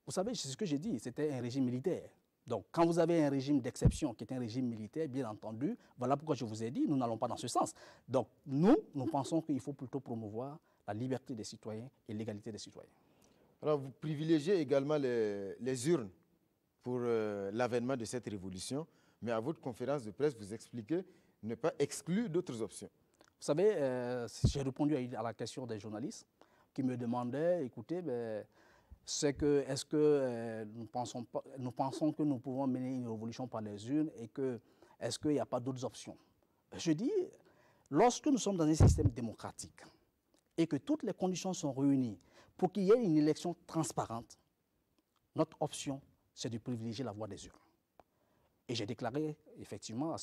Vous savez, c'est ce que j'ai dit, c'était un régime militaire. Donc, quand vous avez un régime d'exception qui est un régime militaire, bien entendu, voilà pourquoi je vous ai dit, nous n'allons pas dans ce sens. Donc, nous pensons qu'il faut plutôt promouvoir la liberté des citoyens et l'égalité des citoyens. Alors, vous privilégiez également les urnes pour l'avènement de cette révolution, mais à votre conférence de presse, vous expliquez ne pas exclure d'autres options. Vous savez, j'ai répondu à la question des journalistes qui me demandaient, écoutez, est-ce que nous pensons que nous pouvons mener une révolution par les urnes et que est-ce qu'il n'y a pas d'autres options? Je dis, lorsque nous sommes dans un système démocratique et que toutes les conditions sont réunies pour qu'il y ait une élection transparente, notre option, c'est de privilégier la voie des urnes. Et j'ai déclaré effectivement à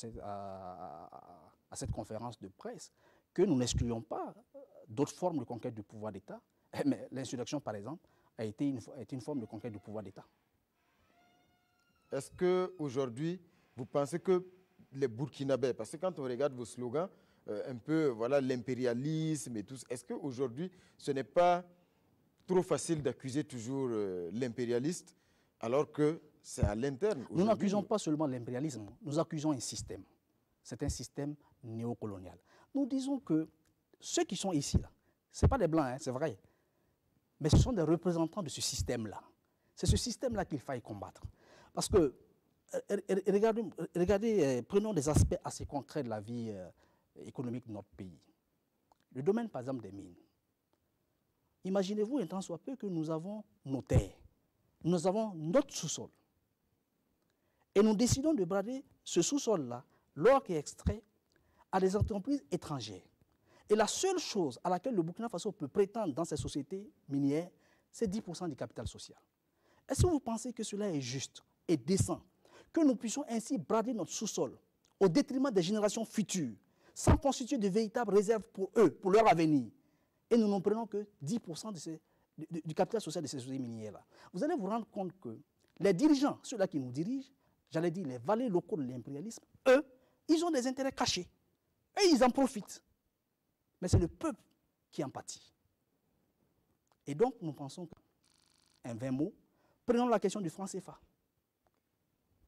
cette conférence de presse que nous n'excluons pas d'autres formes de conquête du pouvoir d'État, mais l'insurrection, par exemple, a été une forme de conquête du pouvoir d'État. Est-ce qu'aujourd'hui, vous pensez que les Burkinabés, parce que quand on regarde vos slogans, un peu voilà, l'impérialisme et tout, est-ce qu'aujourd'hui, ce n'est pas trop facile d'accuser toujours l'impérialiste alors que c'est à l'interne? Nous n'accusons pas seulement l'impérialisme, nous accusons un système. C'est un système néocolonial. Nous disons que ceux qui sont ici, là, ce n'est pas des Blancs, hein, c'est vrai, mais ce sont des représentants de ce système-là. C'est ce système-là qu'il faille combattre. Parce que, regardez, prenons des aspects assez concrets de la vie économique de notre pays. Le domaine, par exemple, des mines. Imaginez-vous un temps soit peu que nous avons nos terres, nous avons notre sous-sol. Et nous décidons de brader ce sous-sol-là, l'or qui est extrait, à des entreprises étrangères. Et la seule chose à laquelle le Burkina Faso peut prétendre dans ces sociétés minières, c'est 10% du capital social. Est-ce que vous pensez que cela est juste et décent, que nous puissions ainsi brader notre sous-sol au détriment des générations futures, sans constituer de véritables réserves pour eux, pour leur avenir, et nous n'en prenons que 10% du capital social de ces sociétés minières-là? Vous allez vous rendre compte que les dirigeants, ceux-là qui nous dirigent, j'allais dire les valets locaux de l'impérialisme, eux, ils ont des intérêts cachés. Et ils en profitent. Mais c'est le peuple qui en pâtit. Et donc, nous pensons qu'un 20 mots, prenons la question du franc CFA.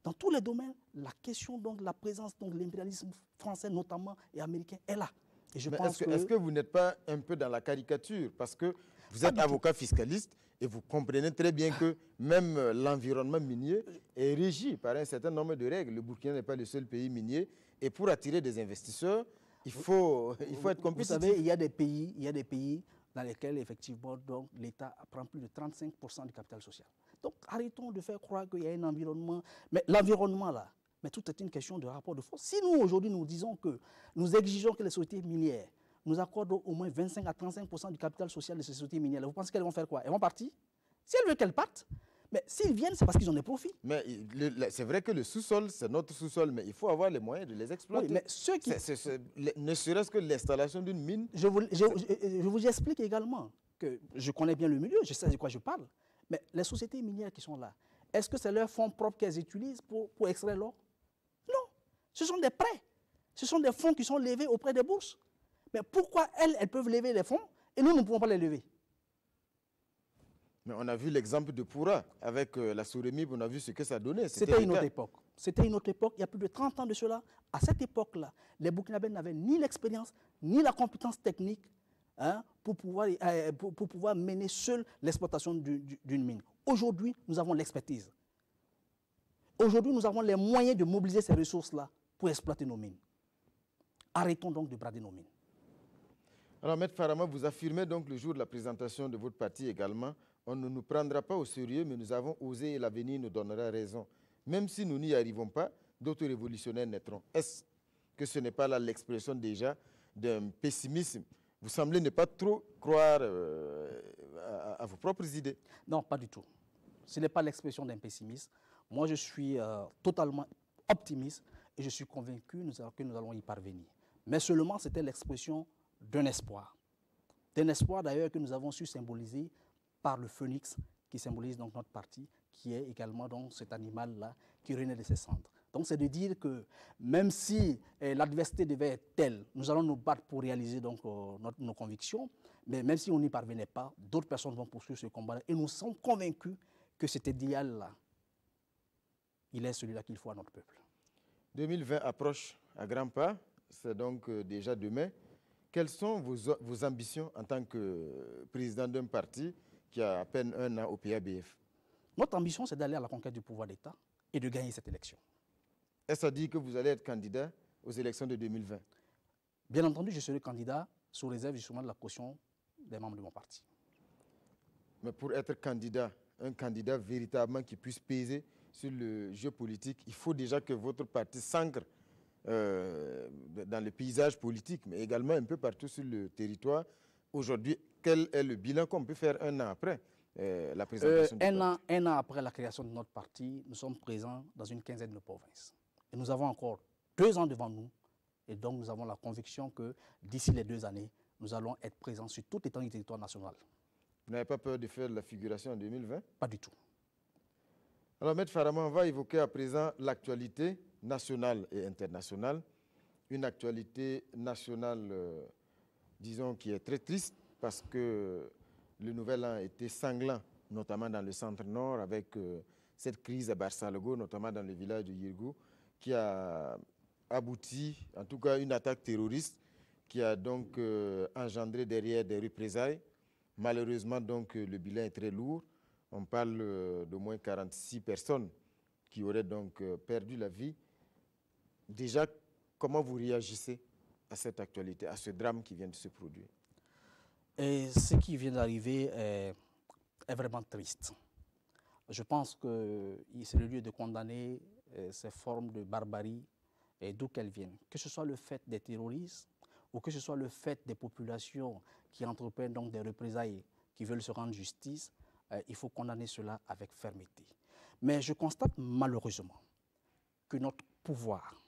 Dans tous les domaines, la question donc, de la présence de l'impérialisme français notamment et américain est là. Et je pense est-ce que vous n'êtes pas un peu dans la caricature? Parce que vous êtes avocat fiscaliste et vous comprenez très bien que même l'environnement minier est régi par un certain nombre de règles. Le Burkina n'est pas le seul pays minier. Et pour attirer des investisseurs, il faut être compétitif. Vous savez, il y a des pays dans lesquels, effectivement, l'État prend plus de 35% du capital social. Donc, arrêtons de faire croire qu'il y a un environnement. Mais l'environnement, là, mais tout est une question de rapport de force. Si nous, aujourd'hui, nous disons que nous exigeons que les sociétés minières nous accordent au moins 25 à 35% du capital social de ces sociétés minières, vous pensez qu'elles vont faire quoi? Elles vont partir? Si elles veulent qu'elles partent, mais s'ils viennent, c'est parce qu'ils ont des profits. Mais c'est vrai que le sous-sol, c'est notre sous-sol, mais il faut avoir les moyens de les exploiter. Oui, mais ceux qui... ne serait-ce que l'installation d'une mine. Je vous explique également que je connais bien le milieu, je sais de quoi je parle, mais les sociétés minières qui sont là, est-ce que c'est leurs fonds propres qu'elles utilisent pour extraire l'or? Non, ce sont des prêts. Ce sont des fonds qui sont levés auprès des bourses. Mais pourquoi elles peuvent lever les fonds et nous ne pouvons pas les lever? Mais on a vu l'exemple de Poura avec la Souremib, on a vu ce que ça donnait. C'était une autre époque. C'était une autre époque, il y a plus de 30 ans de cela. À cette époque-là, les Burkinabés n'avaient ni l'expérience, ni la compétence technique pour pouvoir mener seul l'exploitation d'une mine. Aujourd'hui, nous avons l'expertise. Aujourd'hui, nous avons les moyens de mobiliser ces ressources-là pour exploiter nos mines. Arrêtons donc de brader nos mines. Alors, Maître Farama, vous affirmez donc le jour de la présentation de votre parti également, on ne nous prendra pas au sérieux, mais nous avons osé et l'avenir nous donnera raison. Même si nous n'y arrivons pas, d'autres révolutionnaires naîtront. Est-ce que ce n'est pas là l'expression déjà d'un pessimisme? Vous semblez ne pas trop croire à vos propres idées. Non, pas du tout. Ce n'est pas l'expression d'un pessimisme. Moi, je suis totalement optimiste et je suis convaincu que nous allons y parvenir. Mais seulement, c'était l'expression d'un espoir. D'un espoir d'ailleurs que nous avons su symboliser par le phénix qui symbolise donc notre parti, qui est également donc cet animal-là qui renaît de ses cendres. Donc c'est de dire que même si l'adversité devait être telle, nous allons nous battre pour réaliser donc, nos convictions, mais même si on n'y parvenait pas, d'autres personnes vont poursuivre ce combat-là. Et nous sommes convaincus que cet idéal-là, il est celui-là qu'il faut à notre peuple. 2020 approche à grands pas, c'est donc déjà demain. Quelles sont vos ambitions en tant que président d'un parti qui a à peine un an au PABF? Notre ambition, c'est d'aller à la conquête du pouvoir d'État et de gagner cette élection. Est-ce à dire que vous allez être candidat aux élections de 2020? Bien entendu, je serai candidat sous réserve justement de la caution des membres de mon parti. Mais pour être candidat, un candidat véritablement qui puisse peser sur le jeu politique, il faut déjà que votre parti s'ancre dans le paysage politique, mais également un peu partout sur le territoire. Aujourd'hui, quel est le bilan qu'on peut faire un an après la présentation du parti? Un an après la création de notre parti, nous sommes présents dans une quinzaine de provinces. Et nous avons encore 2 ans devant nous. Et donc, nous avons la conviction que d'ici les 2 années, nous allons être présents sur toute l'étendue du territoire national. Vous n'avez pas peur de faire la figuration en 2020? Pas du tout. Alors, Maître Farama, on va évoquer à présent l'actualité nationale et internationale. Une actualité nationale, disons, qui est très triste parce que le nouvel an a été sanglant, notamment dans le centre-nord, avec cette crise à Barsalogo, notamment dans le village de Yirgou, qui a abouti, en tout cas, à une attaque terroriste qui a donc engendré derrière des représailles. Malheureusement, donc, le bilan est très lourd. On parle d'au moins 46 personnes qui auraient donc perdu la vie. Déjà, comment vous réagissez à cette actualité, à ce drame qui vient de se produire? Et ce qui vient d'arriver est vraiment triste. Je pense que c'est le lieu de condamner ces formes de barbarie et d'où qu'elles viennent. Que ce soit le fait des terroristes ou que ce soit le fait des populations qui entreprennent donc des représailles, qui veulent se rendre justice, il faut condamner cela avec fermeté. Mais je constate malheureusement que notre pouvoir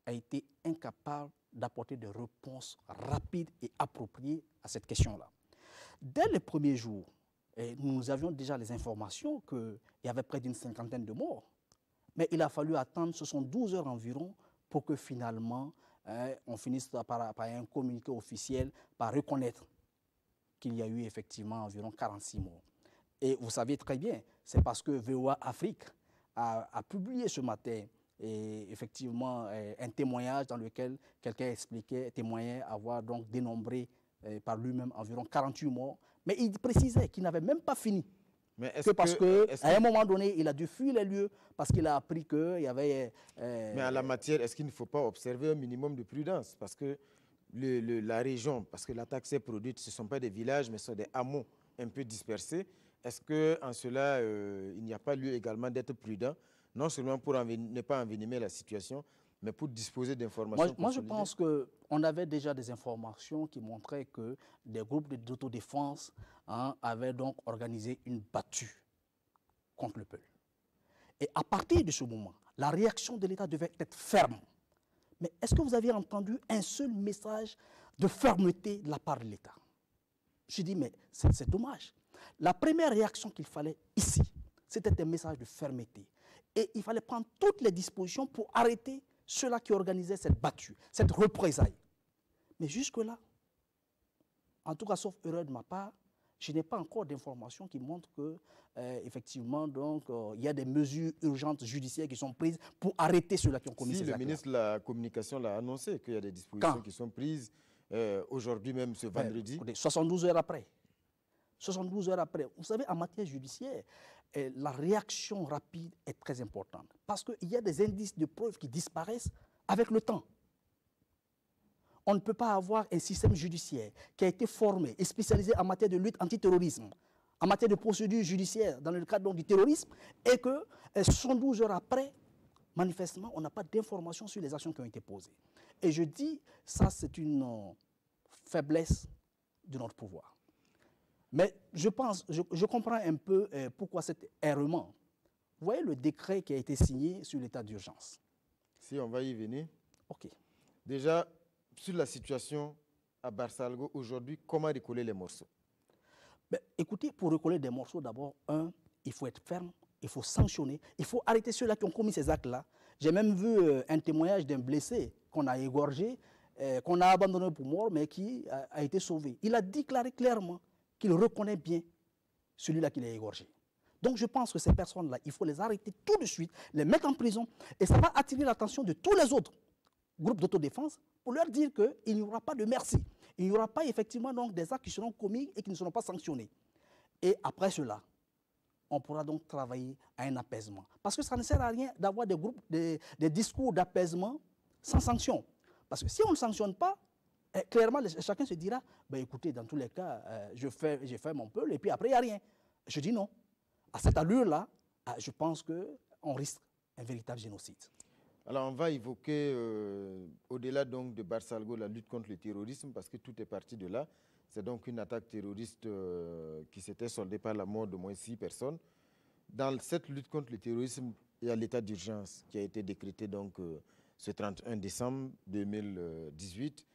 a été incapable d'apporter des réponses rapides et appropriées à cette question-là. Dès les premiers jours, nous avions déjà les informations qu'il y avait près d'une 50aine de morts. Mais il a fallu attendre 72 heures environ pour que finalement on finisse par un communiqué officiel, par reconnaître qu'il y a eu effectivement environ 46 morts. Et vous savez très bien, c'est parce que VOA Afrique a publié ce matin et effectivement un témoignage dans lequel quelqu'un témoignait avoir donc dénombré par lui-même environ 48 morts, mais il précisait qu'il n'avait même pas fini. Mais parce qu'à un moment donné, il a dû fuir les lieux parce qu'il a appris qu'il y avait... Mais en la matière, est-ce qu'il ne faut pas observer un minimum de prudence? Parce que la région, parce que l'attaque s'est produite, ce ne sont pas des villages, mais ce sont des hameaux un peu dispersés. Est-ce qu'en cela, il n'y a pas lieu également d'être prudent, non seulement pour ne pas envenimer la situation, mais pour disposer d'informations? Moi, je pense qu'on avait déjà des informations qui montraient que des groupes d'autodéfense avaient donc organisé une battue contre le peuple. Et à partir de ce moment, la réaction de l'État devait être ferme. Mais est-ce que vous aviez entendu un seul message de fermeté de la part de l'État? Je dis, mais c'est dommage. La première réaction qu'il fallait ici, c'était un message de fermeté. Et il fallait prendre toutes les dispositions pour arrêter ceux-là qui organisaient cette battue, cette représaille. Mais jusque-là, en tout cas, sauf erreur de ma part, je n'ai pas encore d'informations qui montrent que, effectivement, donc, il y a des mesures urgentes judiciaires qui sont prises pour arrêter ceux-là qui ont commis ces actes-là. Si le ministre de la Communication l'a annoncé, qu'il y a des dispositions qui sont prises aujourd'hui même, ce vendredi. 72 heures après. 72 heures après. Vous savez, en matière judiciaire, la réaction rapide est très importante. Parce qu'il y a des indices de preuves qui disparaissent avec le temps. On ne peut pas avoir un système judiciaire qui a été formé et spécialisé en matière de lutte antiterrorisme, en matière de procédure judiciaire dans le cadre donc, du terrorisme, et que 72 heures après, manifestement, on n'a pas d'informations sur les actions qui ont été posées. Et je dis, ça c'est une faiblesse de notre pouvoir. Mais je comprends un peu pourquoi cet errement. Vous voyez le décret qui a été signé sur l'état d'urgence. Si on va y venir. OK. Déjà, sur la situation à Barsalgo aujourd'hui, comment recoller les morceaux? Écoutez, pour recoller des morceaux, d'abord, il faut être ferme, il faut sanctionner, il faut arrêter ceux-là qui ont commis ces actes-là. J'ai même vu un témoignage d'un blessé qu'on a égorgé, qu'on a abandonné pour mort, mais qui a été sauvé. Il a déclaré clairement qu'il reconnaît bien celui-là qu'il a égorgé. Donc je pense que ces personnes-là, il faut les arrêter tout de suite, les mettre en prison, et ça va attirer l'attention de tous les autres groupes d'autodéfense pour leur dire qu'il n'y aura pas de merci. Il n'y aura pas effectivement donc des actes qui seront commis et qui ne seront pas sanctionnés. Et après cela, on pourra donc travailler à un apaisement. Parce que ça ne sert à rien d'avoir des discours d'apaisement sans sanction. Parce que si on ne sanctionne pas, clairement, chacun se dira, écoutez, dans tous les cas, j'ai fait mon peuple et puis après, il n'y a rien. Je dis non. À cette allure-là, je pense qu'on risque un véritable génocide. Alors, on va évoquer, au-delà donc de Barsalgo, la lutte contre le terrorisme, parce que tout est parti de là. C'est donc une attaque terroriste qui s'était soldée par la mort de moins 6 personnes. Dans cette lutte contre le terrorisme, il y a l'état d'urgence qui a été décrété donc, ce 31 décembre 2018.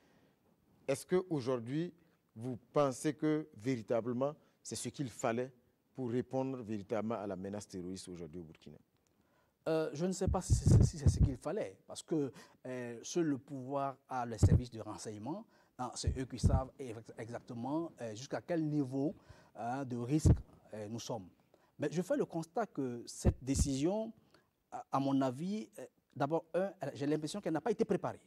Est-ce qu'aujourd'hui, vous pensez que véritablement, c'est ce qu'il fallait pour répondre véritablement à la menace terroriste aujourd'hui au Burkina? Je ne sais pas si c'est ce qu'il fallait, parce que seul le pouvoir a les services de renseignement. C'est eux qui savent exactement jusqu'à quel niveau de risque nous sommes. Mais je fais le constat que cette décision, à mon avis, d'abord, j'ai l'impression qu'elle n'a pas été préparée.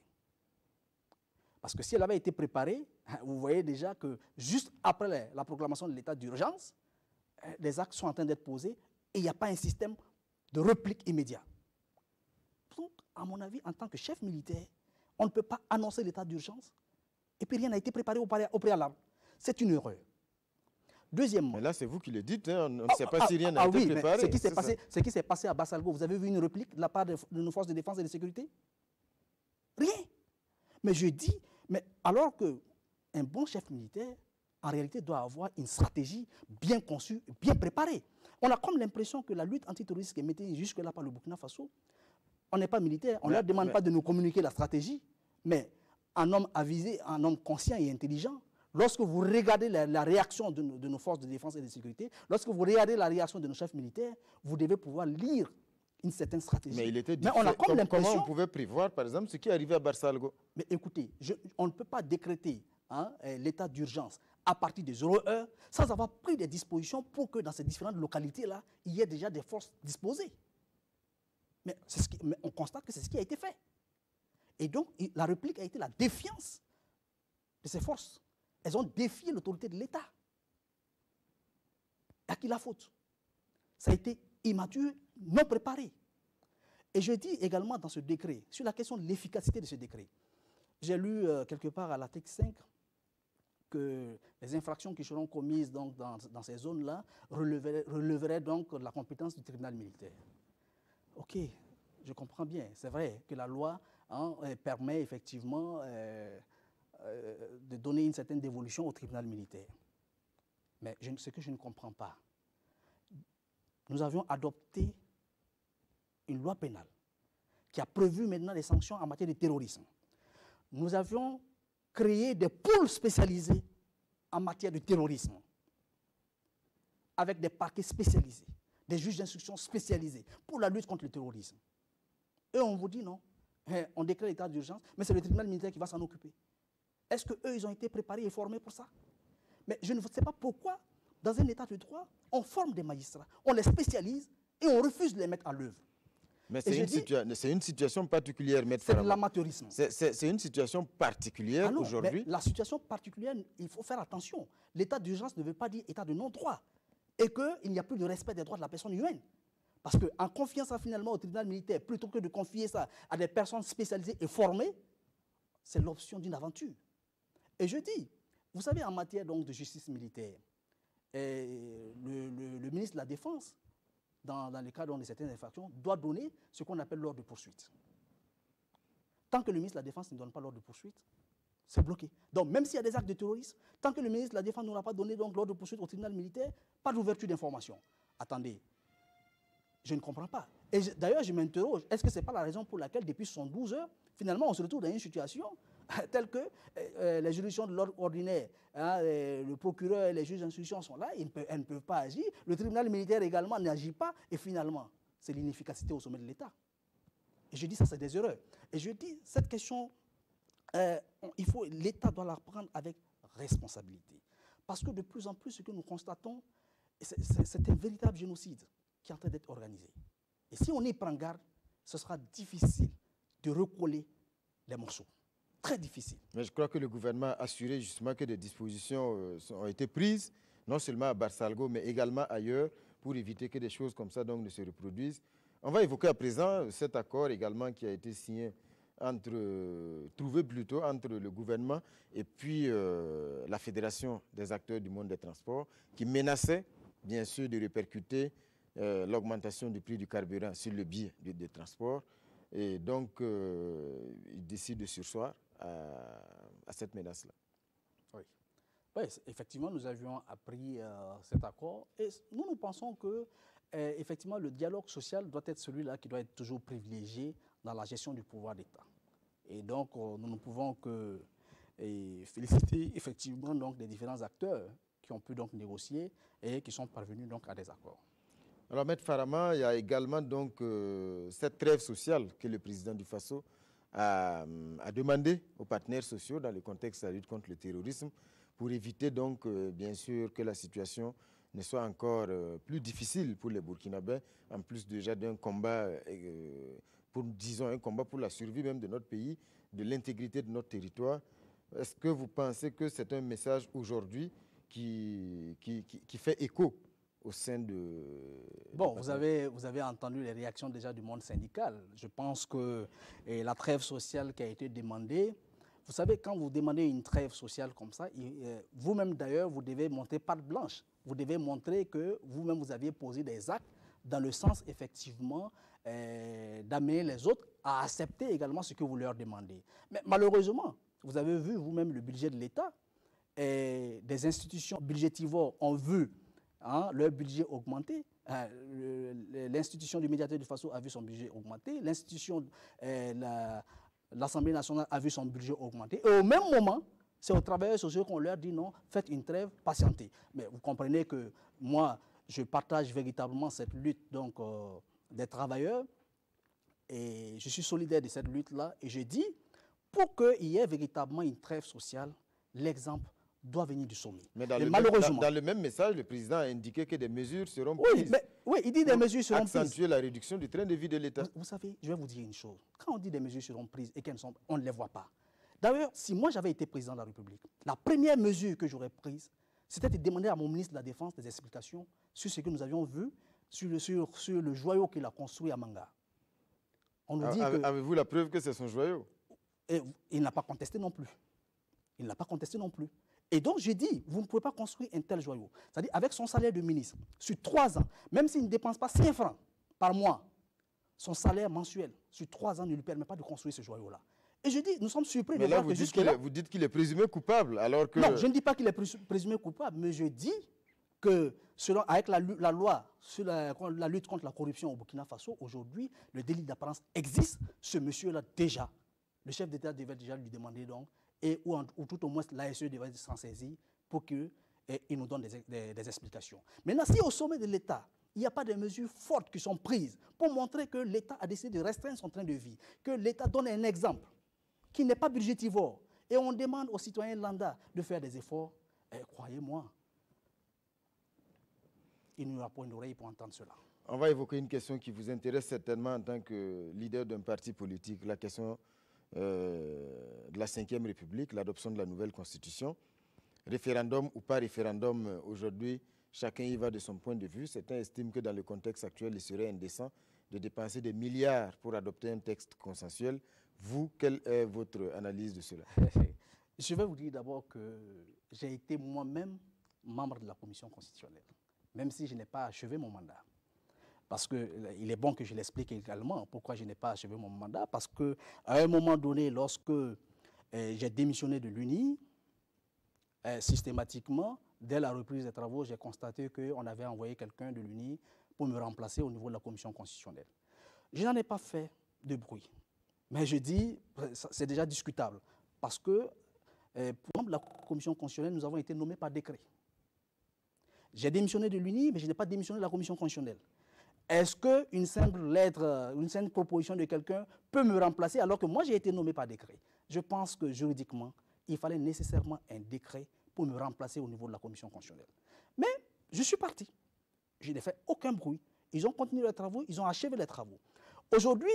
Parce que si elle avait été préparée, vous voyez déjà que juste après la proclamation de l'état d'urgence, les actes sont en train d'être posés et il n'y a pas un système de réplique immédiat. Donc, à mon avis, en tant que chef militaire, on ne peut pas annoncer l'état d'urgence et puis rien n'a été préparé au préalable. C'est une erreur. Deuxièmement... Mais là, c'est vous qui le dites, hein, on ne sait pas si rien n'a été préparé. Ce qui s'est passé à Barsalgo, vous avez vu une réplique de la part de nos forces de défense et de sécurité? Rien. Mais je dis, alors qu'un bon chef militaire, en réalité, doit avoir une stratégie bien conçue, bien préparée. On a comme l'impression que la lutte antiterroriste qui est menée jusque-là par le Burkina Faso, on n'est pas militaire, on ne leur demande pas de nous communiquer la stratégie, mais un homme avisé, un homme conscient et intelligent, lorsque vous regardez la réaction de nos forces de défense et de sécurité, lorsque vous regardez la réaction de nos chefs militaires, vous devez pouvoir lire une certaine stratégie. Mais il était difficile. On a comme l'impression... Comment on pouvait prévoir, par exemple, ce qui est arrivé à Barsalgo? Mais écoutez, on ne peut pas décréter l'état d'urgence à partir de 0 heure sans avoir pris des dispositions pour que dans ces différentes localités-là, il y ait déjà des forces disposées. Mais on constate que c'est ce qui a été fait. Et donc, la réplique a été la défiance de ces forces. Elles ont défié l'autorité de l'État. À qui la faute? Ça a été immature, non préparé. Et je dis également dans ce décret, sur la question de l'efficacité de ce décret, j'ai lu quelque part à l'article 5 que les infractions qui seront commises donc, dans ces zones-là relèveraient donc de la compétence du tribunal militaire. Ok, je comprends bien. C'est vrai que la loi permet effectivement de donner une certaine dévolution au tribunal militaire. Mais ce que je ne comprends pas, nous avions adopté une loi pénale qui a prévu maintenant des sanctions en matière de terrorisme. Nous avions créé des pôles spécialisés en matière de terrorisme, avec des parquets spécialisés, des juges d'instruction spécialisés pour la lutte contre le terrorisme. Et on vous dit non, on décrète l'état d'urgence, mais c'est le tribunal militaire qui va s'en occuper. Est-ce qu'eux, ils ont été préparés et formés pour ça? Mais je ne sais pas pourquoi dans un état de droit, on forme des magistrats, on les spécialise et on refuse de les mettre à l'œuvre. Mais c'est une situation particulière, Maître C'est de Farama. l'amateurisme. C'est une situation particulière aujourd'hui. La situation particulière, il faut faire attention. L'état d'urgence ne veut pas dire état de non-droit et qu'il n'y a plus de respect des droits de la personne humaine. Parce qu'en confiant ça finalement au tribunal militaire, plutôt que de confier ça à des personnes spécialisées et formées, c'est l'option d'une aventure. Et je dis, vous savez, en matière donc, de justice militaire, le ministre de la Défense, dans le cadre de certaines infractions, doit donner ce qu'on appelle l'ordre de poursuite. Tant que le ministre de la Défense ne donne pas l'ordre de poursuite, c'est bloqué. Donc, même s'il y a des actes de terrorisme, tant que le ministre de la Défense n'aura pas donné l'ordre de poursuite au tribunal militaire, pas d'ouverture d'information. Attendez, je ne comprends pas. Et d'ailleurs, je m'interroge, est-ce que ce n'est pas la raison pour laquelle, depuis 72 heures, finalement, on se retrouve dans une situation telle que les juridictions de l'ordre ordinaire, le procureur et les juges d'instruction sont là, elles ne peuvent pas agir, le tribunal militaire également n'agit pas, et finalement, c'est l'inefficacité au sommet de l'État. Et je dis ça, c'est des erreurs. Et je dis, cette question, l'État doit la prendre avec responsabilité. Parce que de plus en plus, ce que nous constatons, c'est un véritable génocide qui est en train d'être organisé. Et si on y prend garde, ce sera difficile de recoller les morceaux. Très difficile. Mais je crois que le gouvernement a assuré justement que des dispositions ont été prises, non seulement à Barsalgo, mais également ailleurs, pour éviter que des choses comme ça donc, ne se reproduisent. On va évoquer à présent cet accord également qui a été signé trouvé plutôt entre le gouvernement et puis la Fédération des acteurs du monde des transports, qui menaçait bien sûr de répercuter l'augmentation du prix du carburant sur le billet de transport. Et donc, il décide de surseoir à cette menace-là. Oui. Oui, effectivement, nous avions appris cet accord et nous pensons que effectivement, le dialogue social doit être celui-là qui doit être toujours privilégié dans la gestion du pouvoir d'État. Et donc, nous ne pouvons que féliciter effectivement donc, les différents acteurs qui ont pu donc négocier et qui sont parvenus donc, à des accords. Alors, Maître Farama, il y a également donc, cette trêve sociale que le président du Faso a demandé aux partenaires sociaux dans le contexte de la lutte contre le terrorisme pour éviter donc, bien sûr, que la situation ne soit encore plus difficile pour les Burkinabés, en plus déjà d'un combat, disons un combat pour la survie même de notre pays, de l'intégrité de notre territoire. Est-ce que vous pensez que c'est un message aujourd'hui qui fait écho au sein de... Bon, vous avez entendu les réactions déjà du monde syndical. Je pense que la trêve sociale qui a été demandée, vous savez, quand vous demandez une trêve sociale comme ça, vous-même d'ailleurs, vous devez montrer patte blanche. Vous devez montrer que vous-même, vous aviez posé des actes dans le sens, effectivement, d'amener les autres à accepter également ce que vous leur demandez. Mais malheureusement, vous avez vu vous-même le budget de l'État et des institutions budgétivores ont vu leur budget augmenter. L'institution du médiateur du Faso a vu son budget augmenter. L'institution, l'Assemblée nationale a vu son budget augmenter. Et au même moment, c'est aux travailleurs sociaux qu'on leur dit non, faites une trêve, patientez. Mais vous comprenez que moi, je partage véritablement cette lutte donc, des travailleurs et je suis solidaire de cette lutte-là. Et je dis, pour qu'il y ait véritablement une trêve sociale, l'exemple doit venir du sommet. Mais malheureusement, dans le même message, le président a indiqué que des mesures seront prises. Oui, il dit des mesures seront prises. Accentuer la réduction du train de vie de l'État. Vous savez, je vais vous dire une chose. Quand on dit des mesures seront prises et on ne les voit pas. D'ailleurs, si moi j'avais été président de la République, la première mesure que j'aurais prise, c'était de demander à mon ministre de la Défense des explications sur ce que nous avions vu sur le joyau qu'il a construit à Manga. Avez-vous la preuve que c'est son joyau? Et il n'a pas contesté non plus. Il n'a pas contesté non plus. Et donc, j'ai dit, vous ne pouvez pas construire un tel joyau. C'est-à-dire, avec son salaire de ministre, sur 3 ans, même s'il ne dépense pas 5 francs par mois, son salaire mensuel, sur 3 ans, ne lui permet pas de construire ce joyau-là. Et je dis, nous sommes surpris de voir que jusque-là... Vous dites qu'il est présumé coupable, alors que... Non, je ne dis pas qu'il est présumé coupable, mais je dis que, avec la loi sur la lutte contre la corruption au Burkina Faso, aujourd'hui, le délit d'apparence existe. Ce monsieur-là, déjà, le chef d'État devait déjà lui demander donc, ou tout au moins l'ASE devait s'en saisir pour qu'il nous donne des explications. Maintenant, si au sommet de l'État, il n'y a pas de mesures fortes qui sont prises pour montrer que l'État a décidé de restreindre son train de vie, que l'État donne un exemple qui n'est pas budgétivore, et on demande aux citoyens lambda de faire des efforts, croyez-moi, il n'y aura pas une oreille pour entendre cela. On va évoquer une question qui vous intéresse certainement en tant que leader d'un parti politique, la question de la 5e République, l'adoption de la nouvelle Constitution. Référendum ou pas référendum, aujourd'hui, chacun y va de son point de vue. Certains estiment que dans le contexte actuel, il serait indécent de dépenser des milliards pour adopter un texte consensuel. Vous, quelle est votre analyse de cela? Je vais vous dire d'abord que j'ai été moi-même membre de la Commission constitutionnelle, même si je n'ai pas achevé mon mandat. Parce qu'il est bon que je l'explique également pourquoi je n'ai pas achevé mon mandat. Parce qu'à un moment donné, lorsque j'ai démissionné de l'UNI, systématiquement, dès la reprise des travaux, j'ai constaté qu'on avait envoyé quelqu'un de l'UNI pour me remplacer au niveau de la Commission constitutionnelle. Je n'en ai pas fait de bruit. Mais je dis, c'est déjà discutable. Parce que, pour la Commission constitutionnelle, nous avons été nommés par décret. J'ai démissionné de l'UNI, mais je n'ai pas démissionné de la Commission constitutionnelle. Est-ce qu'une simple lettre, une simple proposition de quelqu'un peut me remplacer alors que moi j'ai été nommé par décret? Je pense que juridiquement, il fallait nécessairement un décret pour me remplacer au niveau de la Commission constitutionnelle. Mais je suis parti. Je n'ai fait aucun bruit. Ils ont continué les travaux, ils ont achevé les travaux. Aujourd'hui,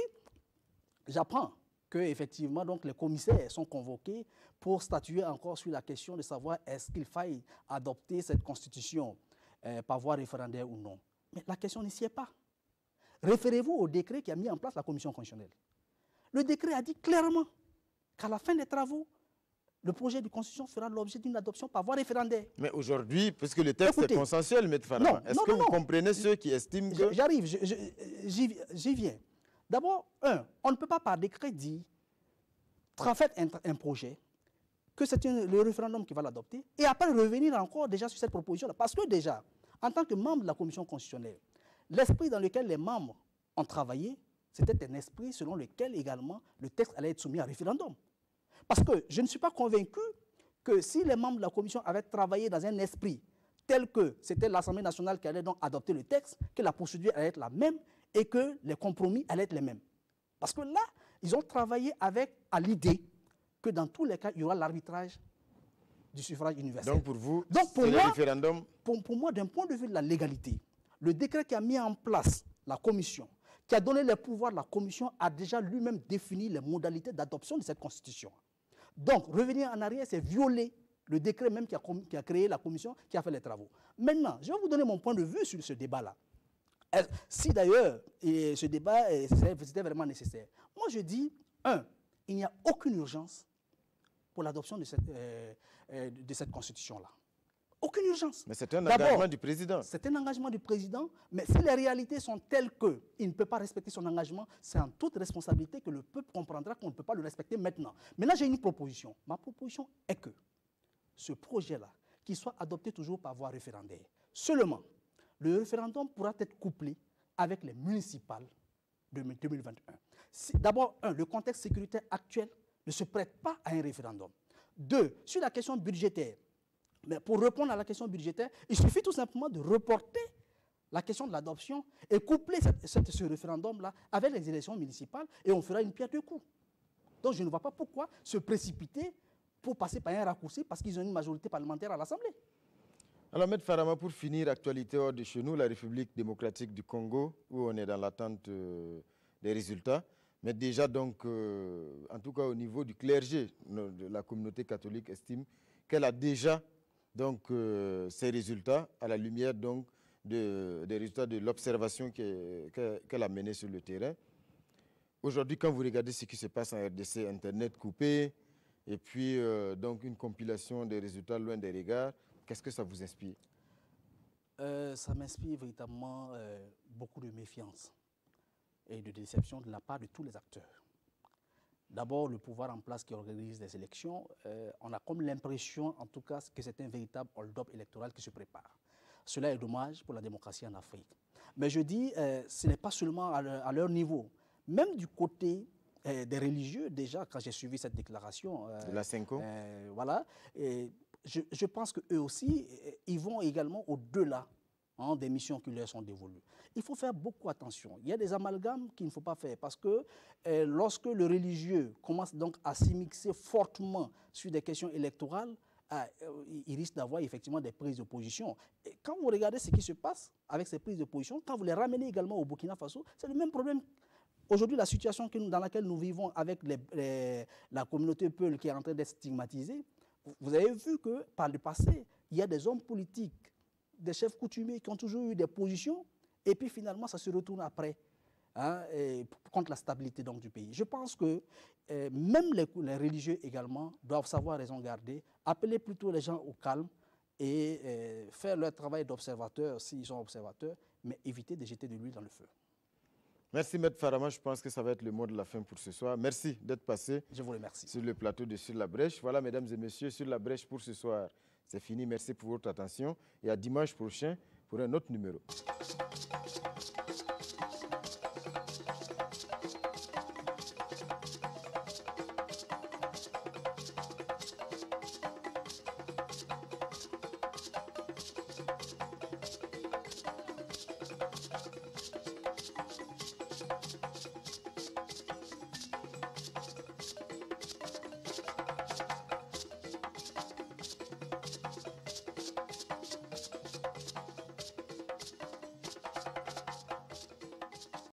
j'apprends qu'effectivement, les commissaires sont convoqués pour statuer encore sur la question de savoir est-ce qu'il faille adopter cette constitution par voie référendaire ou non. Mais la question n'ici est pas. Référez-vous au décret qui a mis en place la Commission constitutionnelle. Le décret a dit clairement qu'à la fin des travaux, le projet de constitution fera l'objet d'une adoption par voie référendaire. Mais aujourd'hui, puisque le texte est consensuel, M. Farama, est-ce que vous comprenez ceux qui estiment que... J'arrive, j'y viens. D'abord, on ne peut pas par décret dire, faites un projet, que c'est le référendum qui va l'adopter, et après revenir encore déjà sur cette proposition-là. Parce que déjà, en tant que membre de la Commission constitutionnelle, l'esprit dans lequel les membres ont travaillé, c'était un esprit selon lequel également le texte allait être soumis à référendum. Parce que je ne suis pas convaincu que si les membres de la Commission avaient travaillé dans un esprit tel que c'était l'Assemblée nationale qui allait donc adopter le texte, que la procédure allait être la même et que les compromis allaient être les mêmes. Parce que là, ils ont travaillé à l'idée que dans tous les cas, il y aura l'arbitrage du suffrage universel. Donc pour vous, c'est le référendum? Pour moi, d'un point de vue de la légalité, le décret qui a mis en place la commission, qui a donné les pouvoirs de la commission, a déjà lui-même défini les modalités d'adoption de cette constitution. Donc, revenir en arrière, c'est violer le décret même qui a créé la commission, qui a fait les travaux. Maintenant, je vais vous donner mon point de vue sur ce débat-là. Si d'ailleurs, ce débat c'était vraiment nécessaire. Moi, je dis, il n'y a aucune urgence pour l'adoption de cette constitution-là. Aucune urgence. Mais c'est un engagement du président. C'est un engagement du président, mais si les réalités sont telles qu'il ne peut pas respecter son engagement, c'est en toute responsabilité que le peuple comprendra qu'on ne peut pas le respecter maintenant. Maintenant, j'ai une proposition. Ma proposition est que ce projet-là, qu'il soit adopté toujours par voie référendaire. Seulement, le référendum pourra être couplé avec les municipales de 2021. D'abord, le contexte sécuritaire actuel ne se prête pas à un référendum. 2, sur la question budgétaire, mais pour répondre à la question budgétaire, il suffit tout simplement de reporter la question de l'adoption et coupler ce référendum-là avec les élections municipales et on fera une pierre deux coups. Donc je ne vois pas pourquoi se précipiter pour passer par un raccourci parce qu'ils ont une majorité parlementaire à l'Assemblée. Alors, M. Farama, pour finir, actualité hors de chez nous, la République démocratique du Congo, où on est dans l'attente des résultats. Mais déjà, donc, en tout cas au niveau du clergé, la communauté catholique estime qu'elle a déjà donc, ces résultats à la lumière donc, des résultats de l'observation qu'elle a menée sur le terrain. Aujourd'hui, quand vous regardez ce qui se passe en RDC, Internet coupé, et puis donc une compilation des résultats loin des regards, qu'est-ce que ça vous inspire? Ça m'inspire véritablement beaucoup de méfiance et de déception de la part de tous les acteurs. D'abord, le pouvoir en place qui organise les élections, on a comme l'impression, en tout cas, que c'est un véritable hold-up électoral qui se prépare. Cela est dommage pour la démocratie en Afrique. Mais je dis, ce n'est pas seulement à leur niveau. Même du côté des religieux, déjà, quand j'ai suivi cette déclaration... de la Cinco. Voilà. Et je pense qu'eux aussi, ils vont également au-delà des missions qui leur sont dévolues. Il faut faire beaucoup attention. Il y a des amalgames qu'il ne faut pas faire parce que lorsque le religieux commence donc à s'immiscer fortement sur des questions électorales, il risque d'avoir effectivement des prises de position. Et quand vous regardez ce qui se passe avec ces prises de position, quand vous les ramenez également au Burkina Faso, c'est le même problème. Aujourd'hui, la situation dans laquelle nous vivons avec la communauté Peul qui est en train d'être stigmatisée, vous avez vu que par le passé, il y a des hommes politiques, des chefs coutumiers qui ont toujours eu des positions, et puis finalement, ça se retourne après, hein, contre la stabilité donc, du pays. Je pense que même les religieux également doivent savoir raison garder, appeler plutôt les gens au calme et faire leur travail d'observateur s'ils sont observateurs, mais éviter de jeter de l'huile dans le feu. Merci, Maître Farama. Je pense que ça va être le mot de la fin pour ce soir. Merci d'être passé. Je vous remercie. Sur le plateau de Sur la Brèche. Voilà, mesdames et messieurs, Sur la Brèche pour ce soir. C'est fini. Merci pour votre attention. Et à dimanche prochain pour un autre numéro.